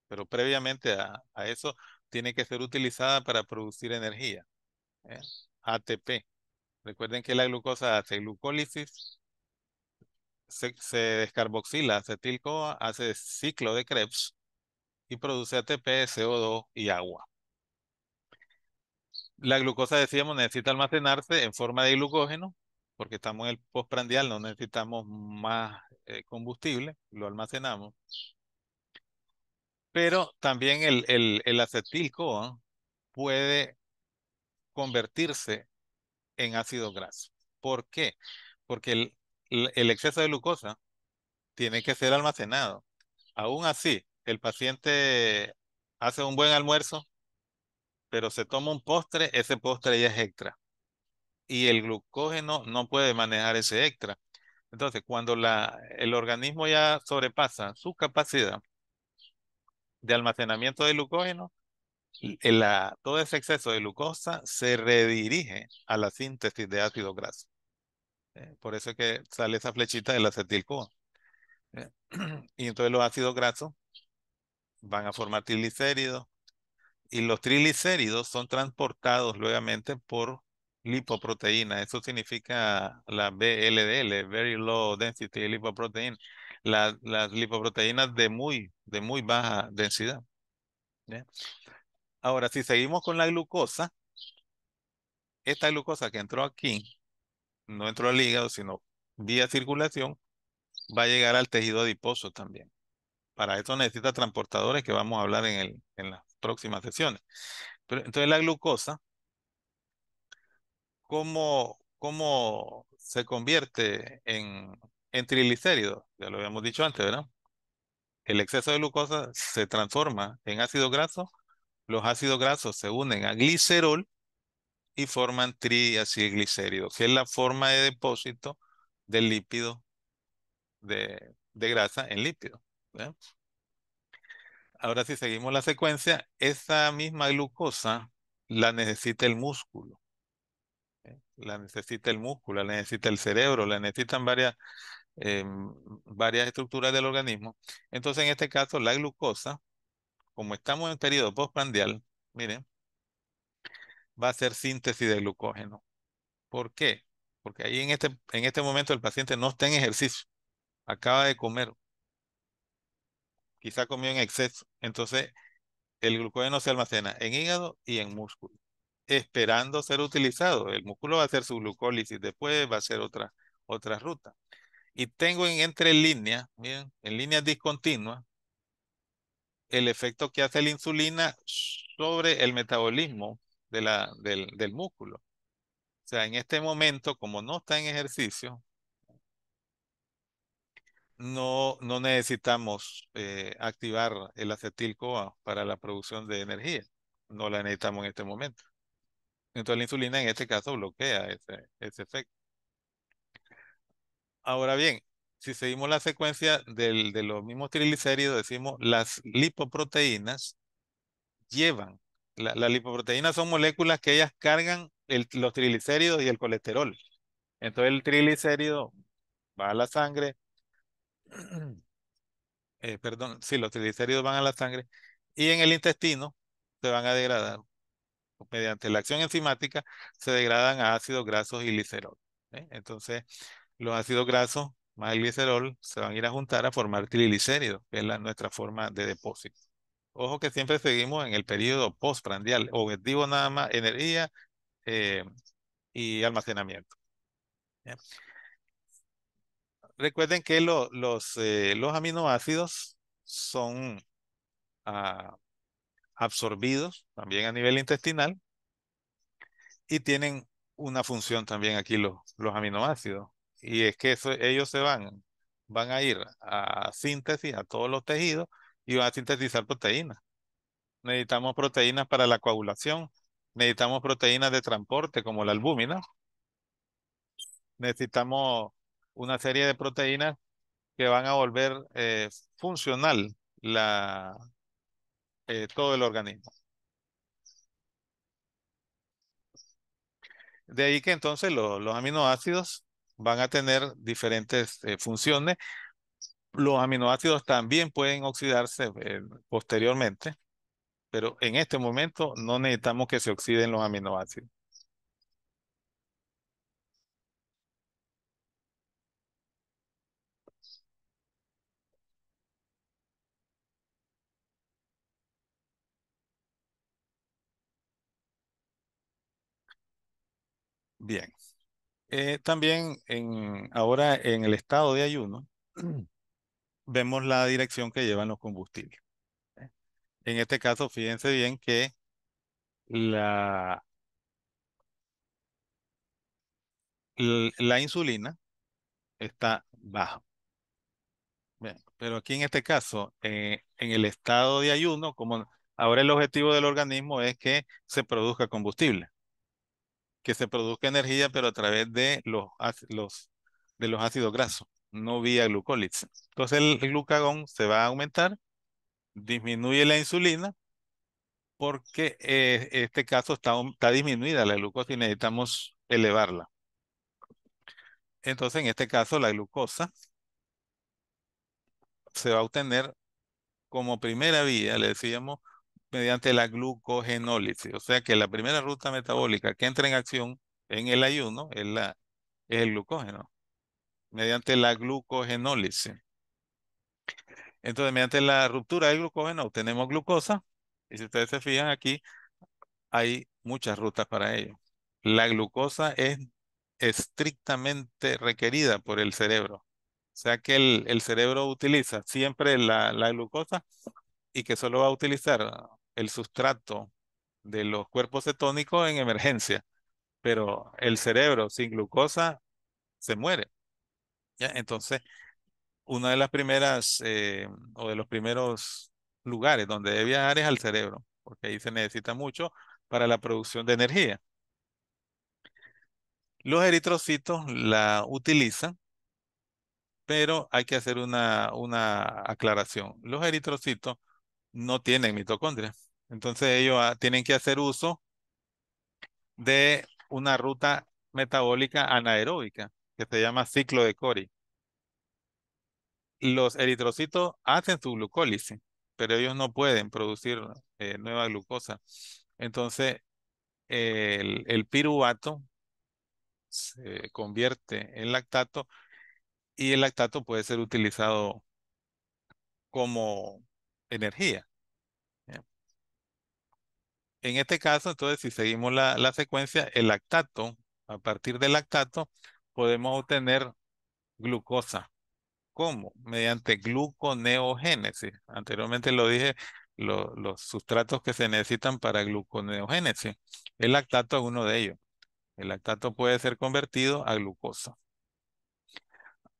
pero previamente a eso tiene que ser utilizada para producir energía, ¿eh? ATP. Recuerden que la glucosa hace glucólisis, se descarboxila acetil-CoA, hace ciclo de Krebs y produce ATP, CO2 y agua. La glucosa, decíamos, necesita almacenarse en forma de glucógeno, porque estamos en el postprandial, no necesitamos más combustible, lo almacenamos. Pero también el acetil-CoA puede convertirse en ácido graso. ¿Por qué? Porque el exceso de glucosa tiene que ser almacenado. Aún así, el paciente hace un buen almuerzo, pero se toma un postre, ese postre ya es extra. Y el glucógeno no puede manejar ese extra. Entonces, cuando el organismo ya sobrepasa su capacidad de almacenamiento de glucógeno, todo ese exceso de glucosa se redirige a la síntesis de ácido graso. Por eso es que sale esa flechita del acetil-CoA. ¿Eh? Y entonces los ácidos grasos van a formar triglicéridos y los triglicéridos son transportados luego por lipoproteína. Eso significa la VLDL, Very Low Density Lipoprotein. Las lipoproteínas de muy baja densidad. ¿Ya? Ahora, si seguimos con la glucosa, esta glucosa que entró aquí, no entró al hígado, sino vía circulación, va a llegar al tejido adiposo también. Para eso necesita transportadores que vamos a hablar en las próximas sesiones. Pero entonces la glucosa, ¿cómo se convierte en triglicéridos? Ya lo habíamos dicho antes, ¿verdad? El exceso de glucosa se transforma en ácido graso. Los ácidos grasos se unen a glicerol y forman triacilglicéridos, que es la forma de depósito del lípido de grasa en lípido. ¿Verdad? Ahora, si seguimos la secuencia, esa misma glucosa la necesita el músculo. La necesita el músculo, la necesita el cerebro, la necesitan varias estructuras del organismo. Entonces, en este caso, la glucosa, como estamos en periodo postprandial, miren, va a hacer síntesis de glucógeno. ¿Por qué? Porque ahí en este momento el paciente no está en ejercicio, acaba de comer, quizá comió en exceso. Entonces, el glucógeno se almacena en hígado y en músculo, esperando ser utilizado. El músculo va a hacer su glucólisis, después va a hacer otra ruta. Y tengo entre líneas, miren, en líneas discontinuas, el efecto que hace la insulina sobre el metabolismo del músculo. O sea, en este momento, como no está en ejercicio, no necesitamos activar el acetil-CoA para la producción de energía. No la necesitamos en este momento. Entonces la insulina en este caso bloquea ese efecto. Ahora bien, si seguimos la secuencia de los mismos triglicéridos, decimos las lipoproteínas llevan. Las lipoproteínas son moléculas que ellas cargan los triglicéridos y el colesterol. Entonces el triglicérido va a la sangre, perdón, sí, los triglicéridos van a la sangre y en el intestino se van a degradar. Mediante la acción enzimática se degradan a ácidos grasos y glicerol. Entonces los ácidos grasos más el glicerol se van a ir a juntar a formar triglicéridos, que es nuestra forma de depósito. Ojo que siempre seguimos en el periodo postprandial. Objetivo nada más, energía eh, y almacenamiento. ¿Ya? Recuerden que los aminoácidos son ah, absorbidos también a nivel intestinal y tienen una función también aquí los aminoácidos. Y es que ellos van a ir a síntesis a todos los tejidos y van a sintetizar proteínas. Necesitamos proteínas para la coagulación, necesitamos proteínas de transporte como la albúmina necesitamos una serie de proteínas que van a volver funcional todo el organismo. De ahí que entonces los aminoácidos van a tener diferentes funciones. Los aminoácidos también pueden oxidarse posteriormente, pero en este momento no necesitamos que se oxiden los aminoácidos. Bien. También ahora en el estado de ayuno vemos la dirección que llevan los combustibles. En este caso, fíjense bien que la, la insulina está baja. Bien, pero aquí en este caso, en el estado de ayuno, como ahora el objetivo del organismo es que se produzca combustible, que se produzca energía, pero a través de de los ácidos grasos, no vía glucólisis. Entonces el glucagón se va a aumentar, disminuye la insulina, porque este caso está disminuida la glucosa y necesitamos elevarla. Entonces, en este caso, la glucosa se va a obtener como primera vía, le decíamos, mediante la glucogenólisis. O sea que la primera ruta metabólica que entra en acción en el ayuno es el glucógeno, mediante la glucogenólisis. Entonces, mediante la ruptura del glucógeno obtenemos glucosa. Y si ustedes se fijan aquí, hay muchas rutas para ello. La glucosa es estrictamente requerida por el cerebro. O sea que el cerebro utiliza siempre la glucosa y que solo va a utilizar el sustrato de los cuerpos cetónicos en emergencia. Pero el cerebro sin glucosa se muere. ¿Ya? Entonces, una de las primeras o de los primeros lugares donde debe viajar es al cerebro, porque ahí se necesita mucho para la producción de energía. Los eritrocitos la utilizan, pero hay que hacer una aclaración. Los eritrocitos no tienen mitocondrias. Entonces ellos tienen que hacer uso de una ruta metabólica anaeróbica que se llama ciclo de Cori. Los eritrocitos hacen su glucólisis, pero ellos no pueden producir nueva glucosa. Entonces el piruvato se convierte en lactato y el lactato puede ser utilizado como energía. ¿Ya? En este caso, entonces, si seguimos la secuencia, el lactato, a partir del lactato, podemos obtener glucosa. ¿Cómo? Mediante gluconeogénesis. Anteriormente lo dije, los sustratos que se necesitan para gluconeogénesis. El lactato es uno de ellos. El lactato puede ser convertido a glucosa.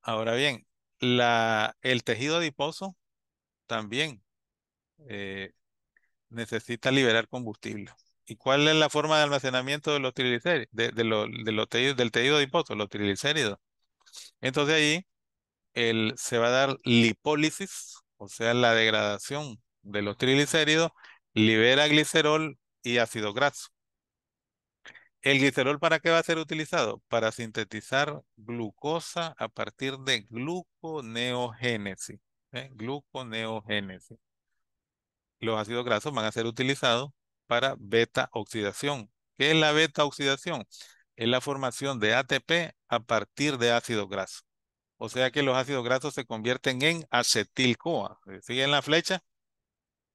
Ahora bien, el tejido adiposo también eh, necesita liberar combustible. ¿Y cuál es la forma de almacenamiento de los triglicéridos, del tejido adiposo, los triglicéridos? Entonces ahí se va a dar lipólisis, o sea, la degradación de los triglicéridos, libera glicerol y ácido graso. ¿El glicerol para qué va a ser utilizado? Para sintetizar glucosa a partir de gluconeogénesis. Gluconeogénesis. Los ácidos grasos van a ser utilizados para beta oxidación. ¿Qué es la beta oxidación? Es la formación de ATP a partir de ácidos grasos. O sea que los ácidos grasos se convierten en acetil-CoA. ¿Siguen la flecha?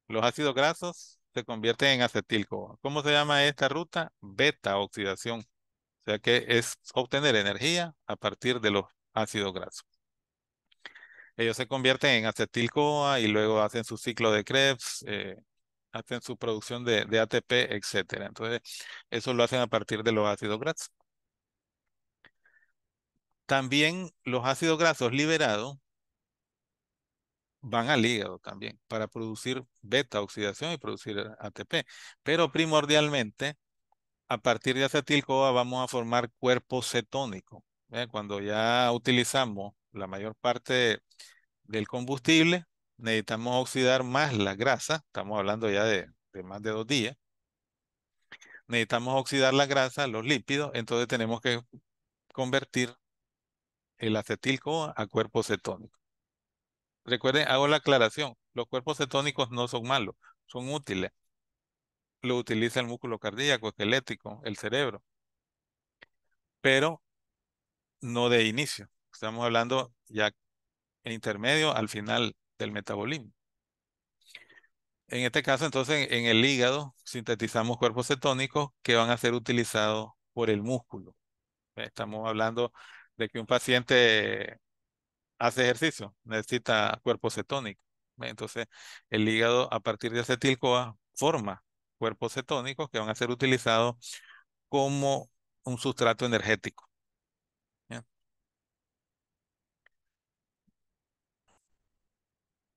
Los ácidos grasos se convierten en acetil-CoA. ¿Cómo se llama esta ruta? Beta oxidación. O sea que es obtener energía a partir de los ácidos grasos. Ellos se convierten en acetil-CoA y luego hacen su ciclo de Krebs, hacen su producción de ATP, etcétera. Entonces, eso lo hacen a partir de los ácidos grasos. También los ácidos grasos liberados van al hígado también para producir beta oxidación y producir ATP. Pero primordialmente, a partir de acetil-CoA vamos a formar cuerpos cetónicos. Cuando ya utilizamos la mayor parte del combustible, necesitamos oxidar más la grasa, estamos hablando ya de más de 2 días, necesitamos oxidar la grasa, los lípidos, entonces tenemos que convertir el acetil-CoA a cuerpos cetónicos. Recuerden, hago la aclaración, los cuerpos cetónicos no son malos, son útiles. Lo utiliza el músculo cardíaco, esquelético, el cerebro, pero no de inicio. Estamos hablando ya en intermedio al final del metabolismo. En este caso, entonces, en el hígado sintetizamos cuerpos cetónicos que van a ser utilizados por el músculo. Estamos hablando de que un paciente hace ejercicio, necesita cuerpos cetónicos. Entonces, el hígado a partir de acetil-CoA forma cuerpos cetónicos que van a ser utilizados como un sustrato energético. ¿Ya?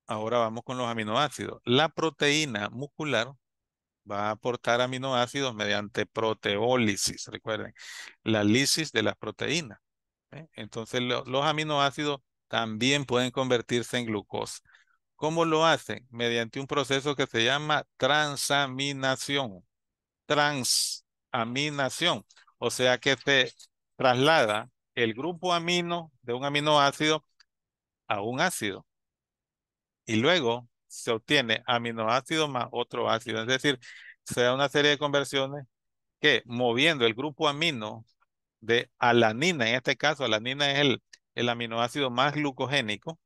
Ahora vamos con los aminoácidos. La proteína muscular va a aportar aminoácidos mediante proteólisis. Recuerden, la lisis de las proteínas. Entonces, los aminoácidos también pueden convertirse en glucosa. ¿Cómo lo hacen? Mediante un proceso que se llama transaminación. Transaminación. O sea que se traslada el grupo amino de un aminoácido a un ácido. Y luego se obtiene aminoácido más otro ácido. Es decir, se da una serie de conversiones que moviendo el grupo amino de alanina, en este caso, alanina es el aminoácido más glucogénico.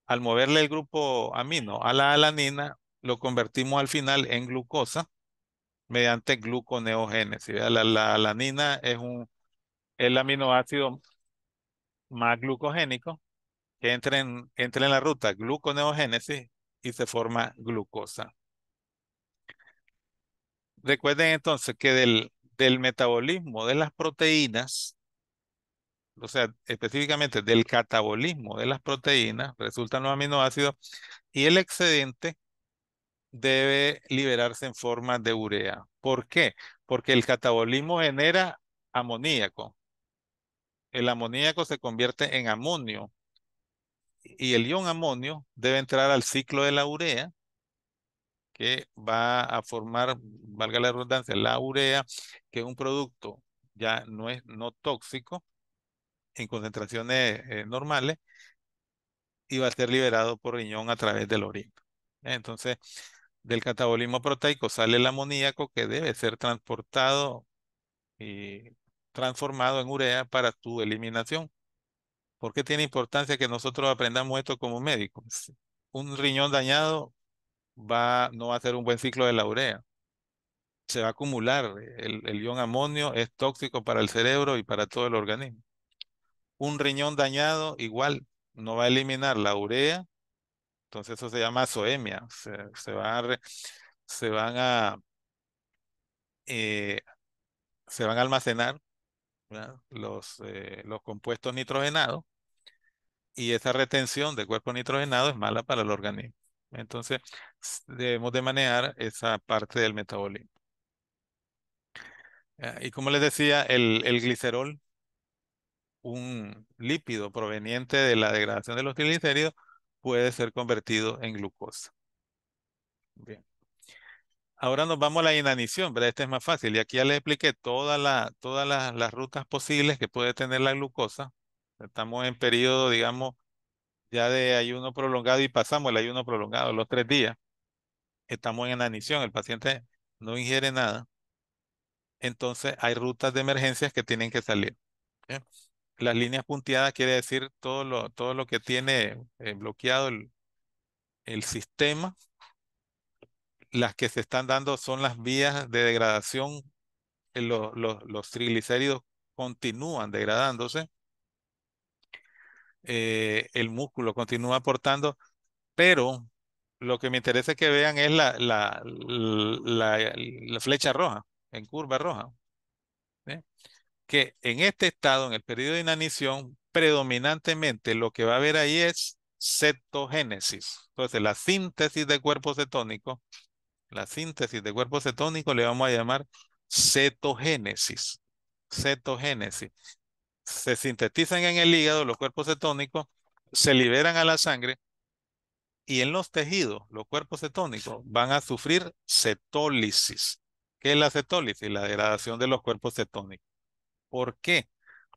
Al moverle el grupo amino a la alanina, lo convertimos al final en glucosa mediante gluconeogénesis. ¿Verdad? La alanina es el aminoácido más glucogénico que entra en la ruta gluconeogénesis y se forma glucosa. Recuerden entonces que del metabolismo de las proteínas, o sea, específicamente del catabolismo de las proteínas, resultan los aminoácidos y el excedente debe liberarse en forma de urea. ¿Por qué? Porque el catabolismo genera amoníaco. El amoníaco se convierte en amonio y el ion amonio debe entrar al ciclo de la urea que va a formar, valga la redundancia, la urea, que es un producto ya no tóxico en concentraciones normales y va a ser liberado por riñón a través del orina. Entonces, del catabolismo proteico sale el amoníaco que debe ser transportado y transformado en urea para su eliminación. ¿Por qué tiene importancia que nosotros aprendamos esto como médicos? Un riñón dañado no va a hacer un buen ciclo de la urea. Se va a acumular. El ion amonio es tóxico para el cerebro y para todo el organismo. Un riñón dañado igual no va a eliminar la urea, entonces eso se llama azoemia. Se van a, eh, se van a almacenar, ¿verdad? Los compuestos nitrogenados y esa retención de cuerpos nitrogenados es mala para el organismo. Entonces, debemos de manejar esa parte del metabolismo. Y como les decía, el glicerol, un lípido proveniente de la degradación de los triglicéridos, puede ser convertido en glucosa. Bien. Ahora nos vamos a la inanición, ¿verdad? Este es más fácil. Y aquí ya les expliqué todas las rutas posibles que puede tener la glucosa. Estamos en periodo, digamos, ya de ayuno prolongado y pasamos el ayuno prolongado, los 3 días. Estamos en inanición, el paciente no ingiere nada. Entonces hay rutas de emergencias que tienen que salir. ¿Ok? Las líneas punteadas quiere decir todo lo que tiene bloqueado el sistema. Las que se están dando son las vías de degradación. Los triglicéridos continúan degradándose. El músculo continúa aportando, pero lo que me interesa que vean es la flecha roja, en curva roja. ¿Sí? Que en este estado, en el periodo de inanición, predominantemente lo que va a haber ahí es cetogénesis. Entonces, la síntesis de cuerpo cetónico le vamos a llamar cetogénesis. Cetogénesis. se sintetizan en el hígado, los cuerpos cetónicos, se liberan a la sangre y en los tejidos, los cuerpos cetónicos van a sufrir cetólisis. ¿Qué es la cetólisis? La degradación de los cuerpos cetónicos. ¿Por qué?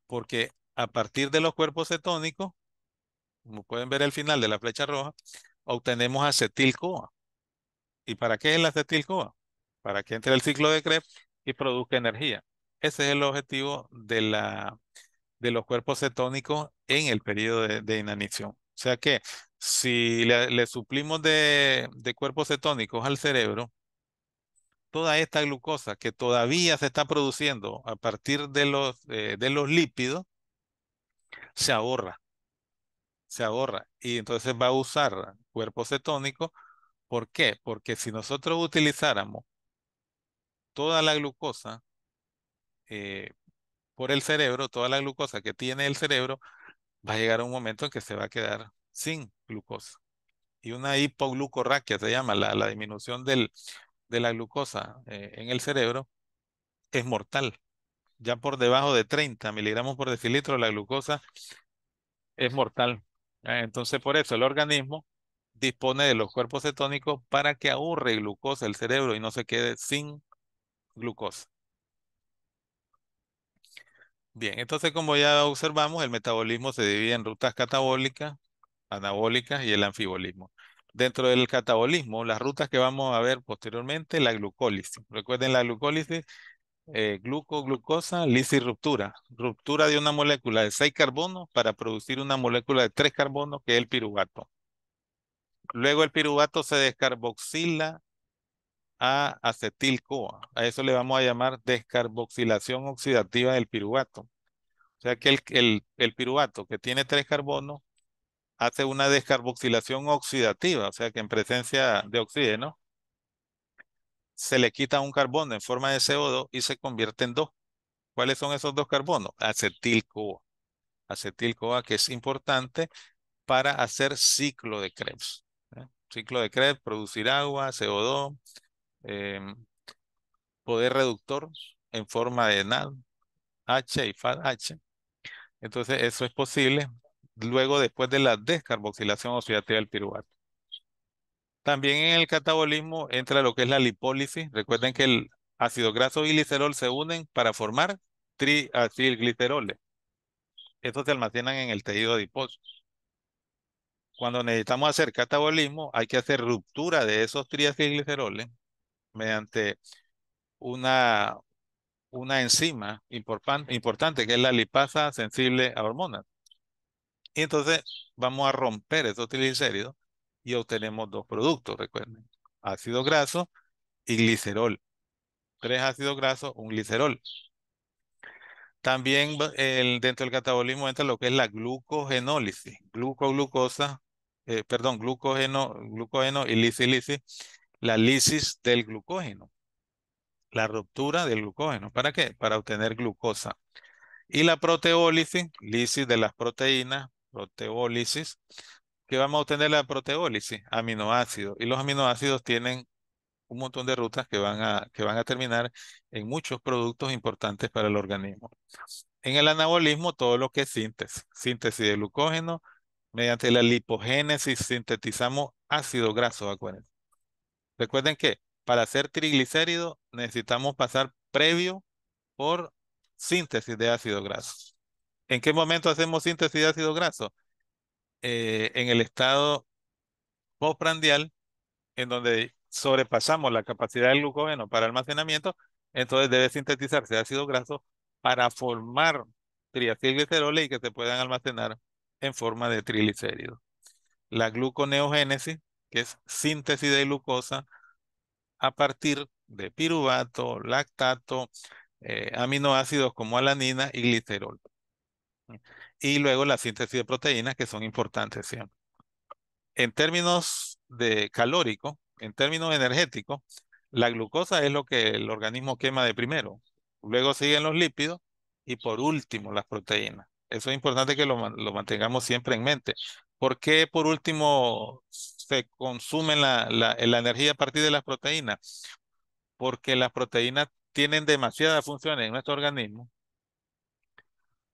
Porque a partir de los cuerpos cetónicos, como pueden ver al final de la flecha roja, obtenemos acetil-CoA. ¿Y para qué es el acetil-CoA? Para que entre el ciclo de Krebs y produzca energía. Ese es el objetivo de los cuerpos cetónicos en el periodo de inanición. O sea que si le suplimos de cuerpos cetónicos al cerebro, toda esta glucosa que todavía se está produciendo a partir de los lípidos, se ahorra, se ahorra. Y entonces va a usar cuerpos cetónicos. ¿Por qué? Porque si nosotros utilizáramos toda la glucosa eh, por el cerebro, toda la glucosa que tiene el cerebro, va a llegar un momento en que se va a quedar sin glucosa. Y una hipoglucorraquia se llama la disminución de la glucosa en el cerebro, es mortal. Ya por debajo de 30 miligramos por decilitro, la glucosa es mortal. Entonces, por eso el organismo dispone de los cuerpos cetónicos para que ahorre glucosa el cerebro y no se quede sin glucosa. Bien, entonces como ya observamos, el metabolismo se divide en rutas catabólicas, anabólicas y el anfibolismo. Dentro del catabolismo, las rutas que vamos a ver posteriormente, la glucólisis. Recuerden la glucólisis, glucosa, lisis, ruptura. Ruptura de una molécula de 6 carbonos para producir una molécula de 3 carbonos que es el piruvato. Luego el piruvato se descarboxila a acetil-CoA. A eso le vamos a llamar descarboxilación oxidativa del piruvato. O sea que el piruvato que tiene 3 carbonos hace una descarboxilación oxidativa, o sea que en presencia de oxígeno se le quita un carbono en forma de CO2 y se convierte en dos. ¿Cuáles son esos dos carbonos? Acetil-CoA. Acetil-CoA que es importante para hacer ciclo de Krebs. Ciclo de Krebs, producir agua, CO2, em, poder reductor en forma de NAD, H y FADH. Entonces eso es posible luego después de la descarboxilación oxidativa del piruvato. También en el catabolismo entra lo que es la lipólisis. Recuerden que el ácido graso y glicerol se unen para formar triacilgliceroles. Estos se almacenan en el tejido adiposo. Cuando necesitamos hacer catabolismo, hay que hacer ruptura de esos triacilgliceroles mediante una, una enzima importante que es la lipasa sensible a hormonas. Y entonces vamos a romper esos triglicéridos y obtenemos dos productos, recuerden. Ácido graso y glicerol. 3 ácidos grasos, un glicerol. También dentro del catabolismo entra lo que es la glucogenólisis. Glucosa, perdón, glucógeno y lisis, la lisis del glucógeno. La ruptura del glucógeno. ¿Para qué? Para obtener glucosa. Y la proteólisis, lisis de las proteínas, proteólisis. ¿Qué vamos a obtener la proteólisis? Aminoácidos. Y los aminoácidos tienen un montón de rutas que van a terminar en muchos productos importantes para el organismo. En el anabolismo, todo lo que es síntesis. Síntesis de glucógeno. Mediante la lipogénesis sintetizamos ácido graso, acuérdense. Recuerden que para hacer triglicéridos necesitamos pasar previo por síntesis de ácido graso. ¿En qué momento hacemos síntesis de ácido graso? En el estado postprandial, en donde sobrepasamos la capacidad del glucógeno para almacenamiento, entonces debe sintetizarse ácido graso para formar triacilgliceroles y que se puedan almacenar en forma de triglicéridos. La gluconeogénesis, que es síntesis de glucosa a partir de piruvato, lactato, aminoácidos como alanina y glicerol. Y luego la síntesis de proteínas que son importantes siempre. En términos de calórico, en términos energéticos, la glucosa es lo que el organismo quema de primero. Luego siguen los lípidos y por último las proteínas. Eso es importante que lo mantengamos siempre en mente. ¿Por qué por último se consume la energía a partir de las proteínas? Porque las proteínas tienen demasiadas funciones en nuestro organismo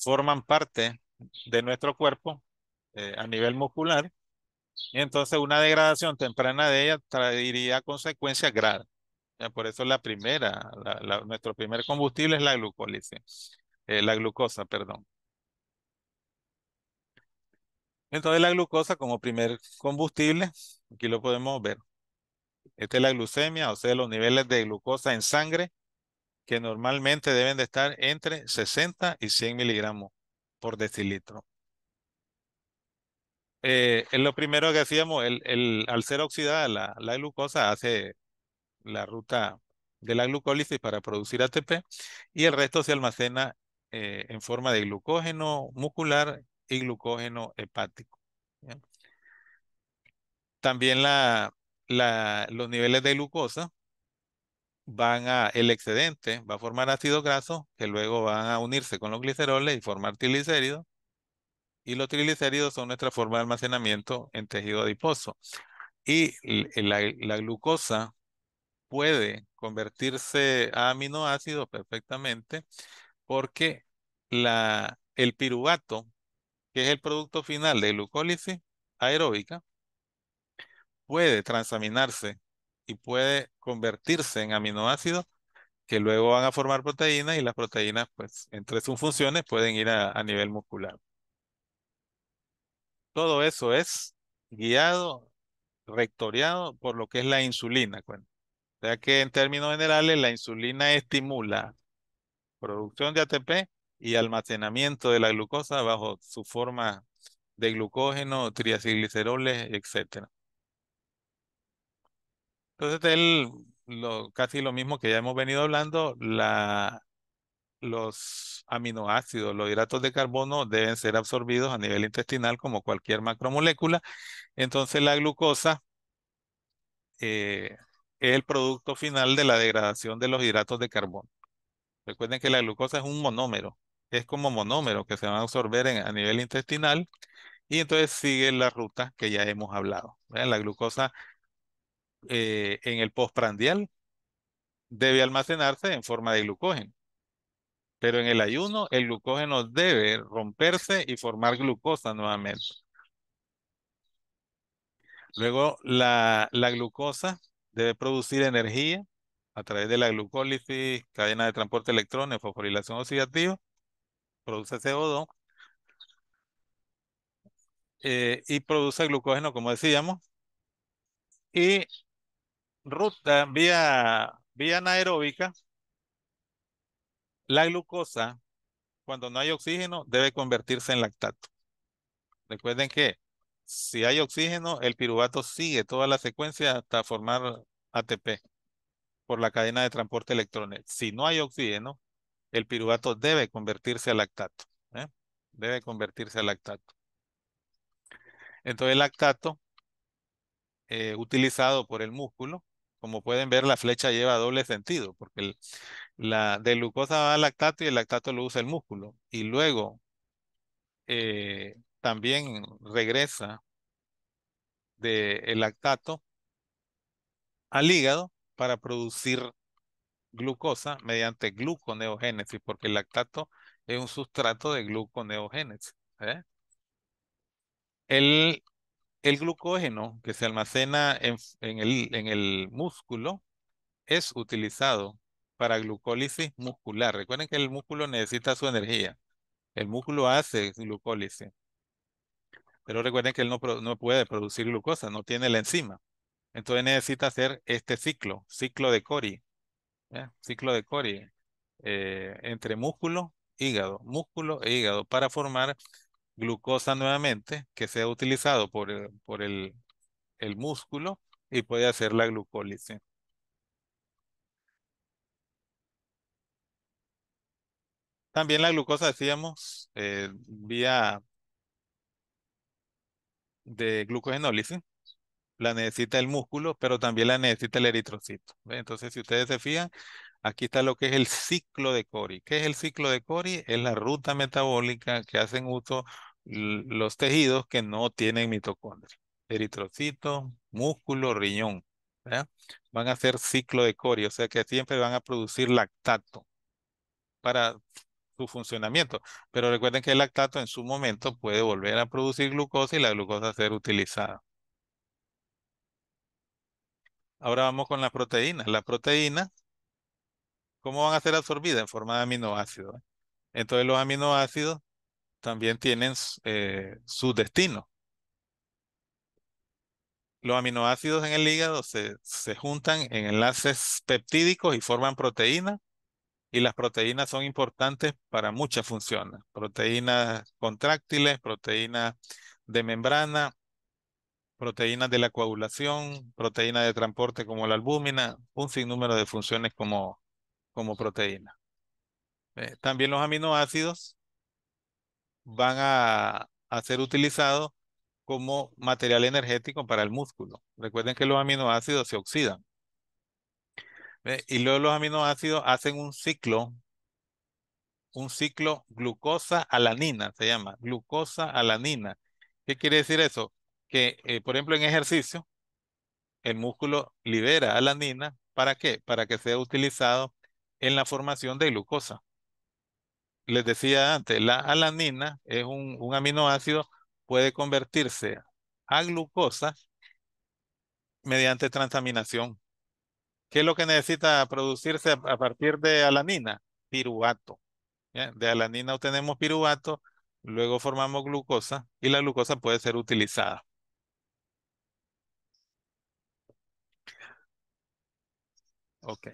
forman parte de nuestro cuerpo a nivel muscular. Y entonces una degradación temprana de ella traería consecuencias graves. Ya, por eso la primera, nuestro primer combustible es la glucólisis, la glucosa, perdón. Entonces la glucosa como primer combustible, aquí lo podemos ver. Esta es la glucemia, o sea, los niveles de glucosa en sangre que normalmente deben de estar entre 60 y 100 miligramos por decilitro. Es lo primero que hacíamos, al ser oxidada la glucosa hace la ruta de la glucólisis para producir ATP y el resto se almacena en forma de glucógeno muscular y glucógeno hepático. ¿Ya? También los niveles de glucosa el excedente va a formar ácidos grasos que luego van a unirse con los gliceroles y formar triglicéridos. Y los triglicéridos son nuestra forma de almacenamiento en tejido adiposo. Y la glucosa puede convertirse a aminoácidos perfectamente porque el piruvato, que es el producto final de glucólisis aeróbica, puede transaminarse y puede convertirse en aminoácidos que luego van a formar proteínas y las proteínas, pues, entre sus funciones pueden ir a nivel muscular. Todo eso es guiado, rectoriado por lo que es la insulina. O sea que en términos generales, la insulina estimula producción de ATP y almacenamiento de la glucosa bajo su forma de glucógeno, triacilgliceroles, etcétera. Entonces, casi lo mismo que ya hemos venido hablando, los aminoácidos, los hidratos de carbono deben ser absorbidos a nivel intestinal como cualquier macromolécula. Entonces, la glucosa es el producto final de la degradación de los hidratos de carbono. Recuerden que la glucosa es un monómero, es como monómero que se van a absorber a nivel intestinal y entonces sigue la ruta que ya hemos hablado. ¿Ven? La glucosa en el postprandial debe almacenarse en forma de glucógeno, pero en el ayuno el glucógeno debe romperse y formar glucosa nuevamente. Luego la glucosa debe producir energía a través de la glucólisis, cadena de transporte de electrones, fosforilación oxidativa, produce CO2 y produce glucógeno, como decíamos, y ruta vía anaeróbica, la glucosa, cuando no hay oxígeno, debe convertirse en lactato. Recuerden que si hay oxígeno, el piruvato sigue toda la secuencia hasta formar ATP por la cadena de transporte de electrones. Si no hay oxígeno, el piruvato debe convertirse a lactato. ¿Eh? Debe convertirse a lactato. Entonces el lactato, utilizado por el músculo, como pueden ver, la flecha lleva doble sentido, porque la de glucosa va al lactato y el lactato lo usa el músculo. Y luego también regresa del lactato al hígado para producir glucosa mediante gluconeogénesis, porque el lactato es un sustrato de gluconeogénesis. ¿Eh? El, el glucógeno que se almacena en el músculo es utilizado para glucólisis muscular. Recuerden que el músculo necesita su energía. El músculo hace glucólisis, pero recuerden que él no puede producir glucosa, no tiene la enzima. Entonces necesita hacer este ciclo de Cori, ¿ya? Ciclo de Cori, entre músculo e hígado, para formar glucosa nuevamente, que sea utilizado por el músculo y puede hacer la glucólisis. También la glucosa, decíamos, vía de glucogenólisis, la necesita el músculo, pero también la necesita el eritrocito. ¿Ve? Entonces, si ustedes se fijan, aquí está lo que es el ciclo de Cori. ¿Qué es el ciclo de Cori? Es la ruta metabólica que hacen uso los tejidos que no tienen mitocondria. Eritrocito, músculo, riñón. ¿Verdad? Van a hacer ciclo de Cori, o sea que siempre van a producir lactato para su funcionamiento. Pero recuerden que el lactato en su momento puede volver a producir glucosa y la glucosa ser utilizada. Ahora vamos con las proteínas. Las proteínas, ¿cómo van a ser absorbidas? En forma de aminoácidos. Entonces los aminoácidos también tienen su destino. Los aminoácidos en el hígado se juntan en enlaces peptídicos y forman proteínas. Y las proteínas son importantes para muchas funciones. Proteínas contráctiles, proteínas de membrana, proteínas de la coagulación, proteínas de transporte como la albúmina, un sinnúmero de funciones como proteínas. También los aminoácidos van a ser utilizados como material energético para el músculo. Recuerden que los aminoácidos se oxidan. Y luego los aminoácidos hacen un ciclo glucosa-alanina, se llama, glucosa-alanina. ¿Qué quiere decir eso? Que, por ejemplo, en ejercicio, el músculo libera alanina. ¿Para qué? Para que sea utilizado en la formación de glucosa. Les decía antes, la alanina es un aminoácido, puede convertirse a glucosa mediante transaminación. ¿Qué es lo que necesita producirse a partir de alanina? Piruvato. ¿Ya? De alanina obtenemos piruvato, luego formamos glucosa y la glucosa puede ser utilizada. Ok.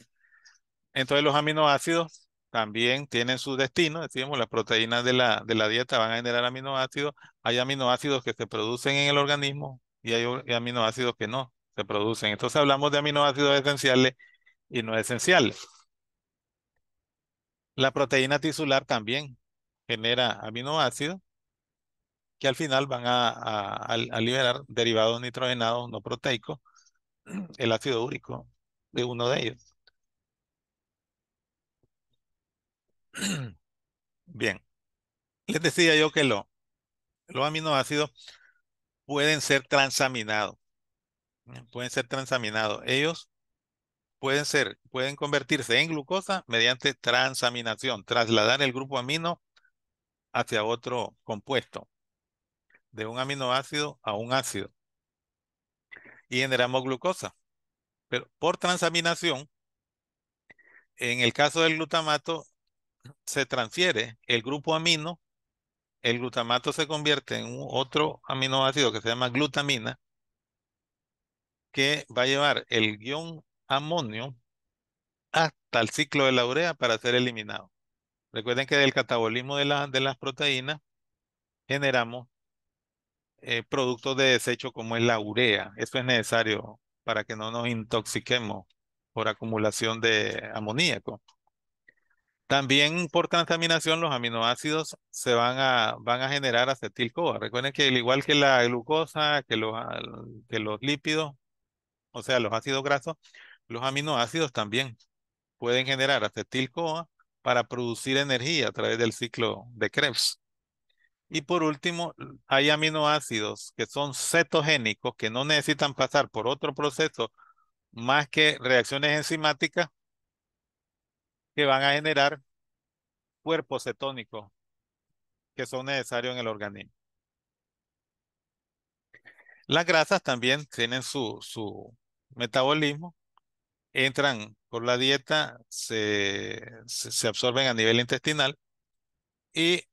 Entonces los aminoácidos también tienen su destino. Decíamos, las proteínas de la dieta van a generar aminoácidos. Hay aminoácidos que se producen en el organismo y hay aminoácidos que no se producen. Entonces hablamos de aminoácidos esenciales y no esenciales. La proteína tisular también genera aminoácidos que al final van a liberar derivados nitrogenados no proteicos, el ácido úrico de uno de ellos. Bien, les decía yo que los aminoácidos pueden ser transaminados. Pueden ser transaminados. Ellos pueden convertirse en glucosa mediante transaminación, trasladar el grupo amino hacia otro compuesto, de un aminoácido a un ácido, y generamos glucosa. Pero por transaminación, en el caso del glutamato, se transfiere el grupo amino, el glutamato se convierte en otro aminoácido que se llama glutamina, que va a llevar el guión amonio hasta el ciclo de la urea para ser eliminado. Recuerden que del catabolismo de las proteínas generamos productos de desecho como es la urea. Eso es necesario para que no nos intoxiquemos por acumulación de amoníaco. También por contaminación los aminoácidos van a generar acetil-CoA. Recuerden que al igual que la glucosa, que los lípidos, o sea, los ácidos grasos, los aminoácidos también pueden generar acetil-CoA para producir energía a través del ciclo de Krebs. Y por último, hay aminoácidos que son cetogénicos, que no necesitan pasar por otro proceso más que reacciones enzimáticas que van a generar cuerpos cetónicos que son necesarios en el organismo. Las grasas también tienen su metabolismo, entran por la dieta, se absorben a nivel intestinal y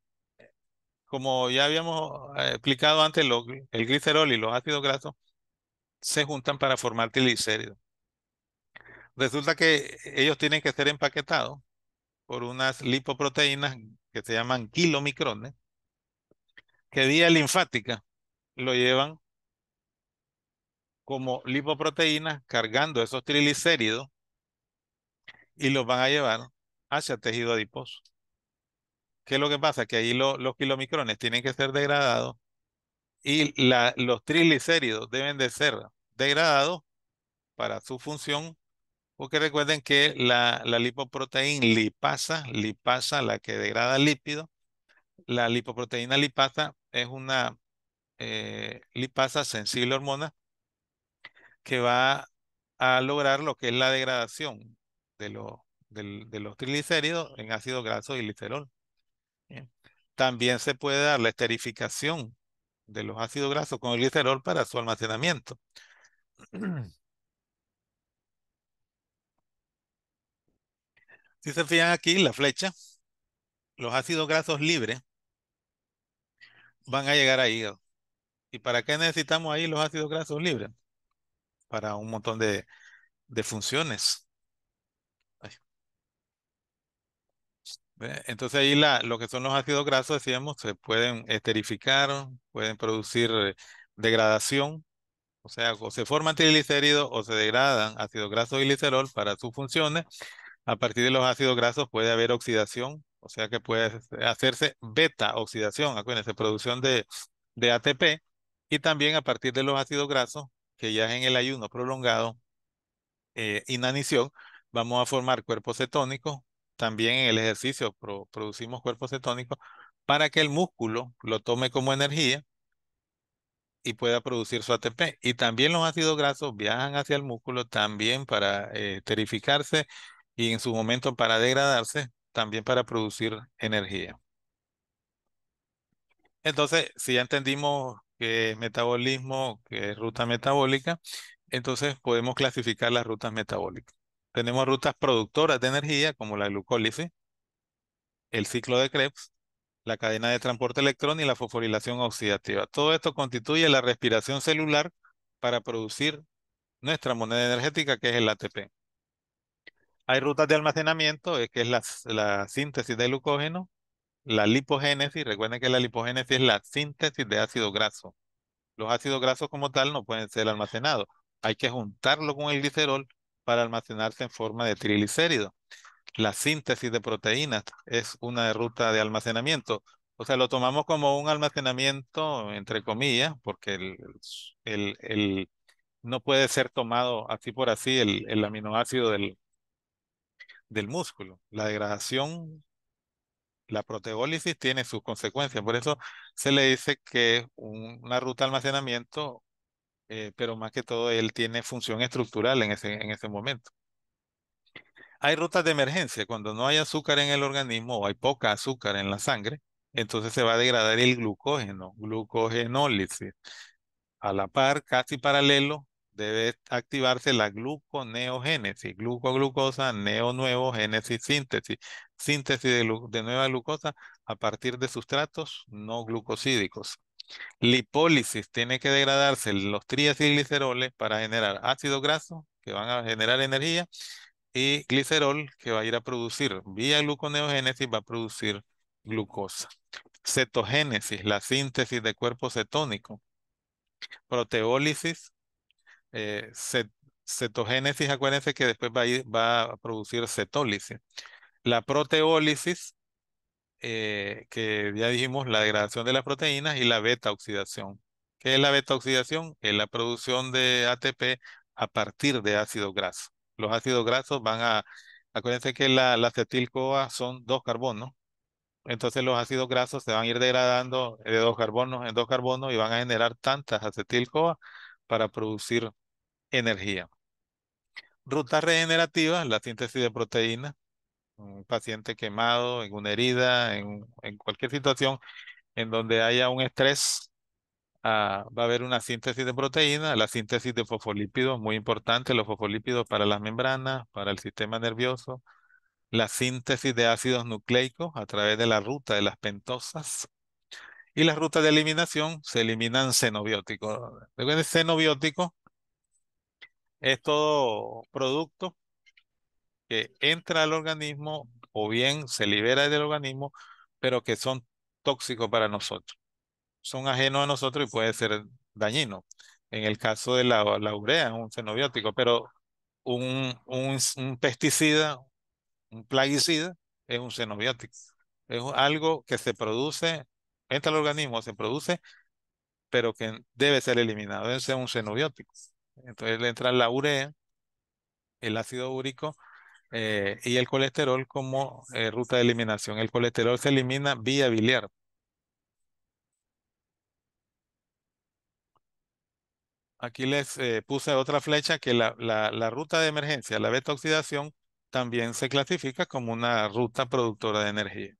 como ya habíamos explicado antes, el glicerol y los ácidos grasos se juntan para formar triglicéridos. Resulta que ellos tienen que ser empaquetados por unas lipoproteínas que se llaman kilomicrones, que vía linfática lo llevan como lipoproteínas cargando esos triglicéridos y los van a llevar hacia el tejido adiposo. ¿Qué es lo que pasa? Que ahí los kilomicrones tienen que ser degradados y los triglicéridos deben de ser degradados para su función, porque recuerden que la lipoproteína lipasa, la que degrada lípidos, la lipoproteína lipasa es una lipasa sensible a hormona que va a lograr lo que es la degradación de los triglicéridos en ácido graso y glicerol. Bien. También se puede dar la esterificación de los ácidos grasos con el glicerol para su almacenamiento. Si se fijan aquí, la flecha, los ácidos grasos libres van a llegar ahí. ¿Y para qué necesitamos ahí los ácidos grasos libres? Para un montón de funciones. Ay, ¿ve? Entonces ahí lo que son los ácidos grasos, decíamos, se pueden esterificar, pueden producir degradación, o sea, o se forman triglicéridos o se degradan ácidos grasos y glicerol para sus funciones. A partir de los ácidos grasos puede haber oxidación, o sea que puede hacerse beta oxidación, acuérdense, producción de ATP. Y también a partir de los ácidos grasos, que ya es en el ayuno prolongado, inanición, vamos a formar cuerpos cetónicos. También en el ejercicio producimos cuerpos cetónicos para que el músculo lo tome como energía y pueda producir su ATP. Y también los ácidos grasos viajan hacia el músculo también para esterificarse y en su momento para degradarse, también para producir energía. Entonces, si ya entendimos qué es metabolismo, qué es ruta metabólica, entonces podemos clasificar las rutas metabólicas. Tenemos rutas productoras de energía, como la glucólisis, el ciclo de Krebs, la cadena de transporte electrón y la fosforilación oxidativa. Todo esto constituye la respiración celular para producir nuestra moneda energética, que es el ATP. Hay rutas de almacenamiento, que es la síntesis de glucógeno, la lipogénesis. Recuerden que la lipogénesis es la síntesis de ácido graso. Los ácidos grasos como tal no pueden ser almacenados. Hay que juntarlo con el glicerol para almacenarse en forma de triglicéridos. La síntesis de proteínas es una ruta de almacenamiento. O sea, lo tomamos como un almacenamiento, entre comillas, porque no puede ser tomado así por así el aminoácido del músculo. La degradación, la proteólisis tiene sus consecuencias. Por eso se le dice que es una ruta de almacenamiento, pero más que todo él tiene función estructural en ese momento. Hay rutas de emergencia. Cuando no hay azúcar en el organismo o hay poca azúcar en la sangre, entonces se va a degradar el glucógeno, glucogenólisis. A la par, casi paralelo, debe activarse la gluconeogénesis, glucoglucosa, neo-nuevo, génesis, síntesis. Síntesis de nueva glucosa a partir de sustratos no glucosídicos. Lipólisis, tiene que degradarse los triacilgliceroles para generar ácido graso, que van a generar energía, y glicerol, que va a ir a producir, vía gluconeogénesis, va a producir glucosa. Cetogénesis, la síntesis de cuerpo cetónico. Proteólisis, eh, cet- cetogénesis, acuérdense que después va a producir cetólisis. La proteólisis, que ya dijimos, la degradación de las proteínas, y la beta oxidación. ¿Qué es la beta oxidación? Es la producción de ATP a partir de ácidos grasos. Los ácidos grasos acuérdense que la acetil-CoA son dos carbonos, entonces los ácidos grasos se van a ir degradando de dos carbonos en dos carbonos y van a generar tantas acetil-CoA para producir energía. Rutas regenerativas, la síntesis de proteínas. Un paciente quemado, en una herida, en cualquier situación en donde haya un estrés, va a haber una síntesis de proteínas, la síntesis de fosfolípidos, muy importante, los fosfolípidos para las membranas, para el sistema nervioso, la síntesis de ácidos nucleicos a través de la ruta de las pentosas, y las rutas de eliminación se eliminan xenobióticos. Recuerden, xenobiótico es todo producto que entra al organismo o bien se libera del organismo, pero que son tóxicos para nosotros. Son ajenos a nosotros y puede ser dañino. En el caso de la urea, es un xenobiótico, pero un pesticida, un plaguicida, es un xenobiótico. Es algo que se produce, entra al organismo, se produce, pero que debe ser eliminado. Ese es un xenobiótico. Entonces le entra la urea, el ácido úrico, y el colesterol como ruta de eliminación. El colesterol se elimina vía biliar. Aquí les puse otra flecha que la ruta de emergencia, la beta oxidación, también se clasifica como una ruta productora de energía.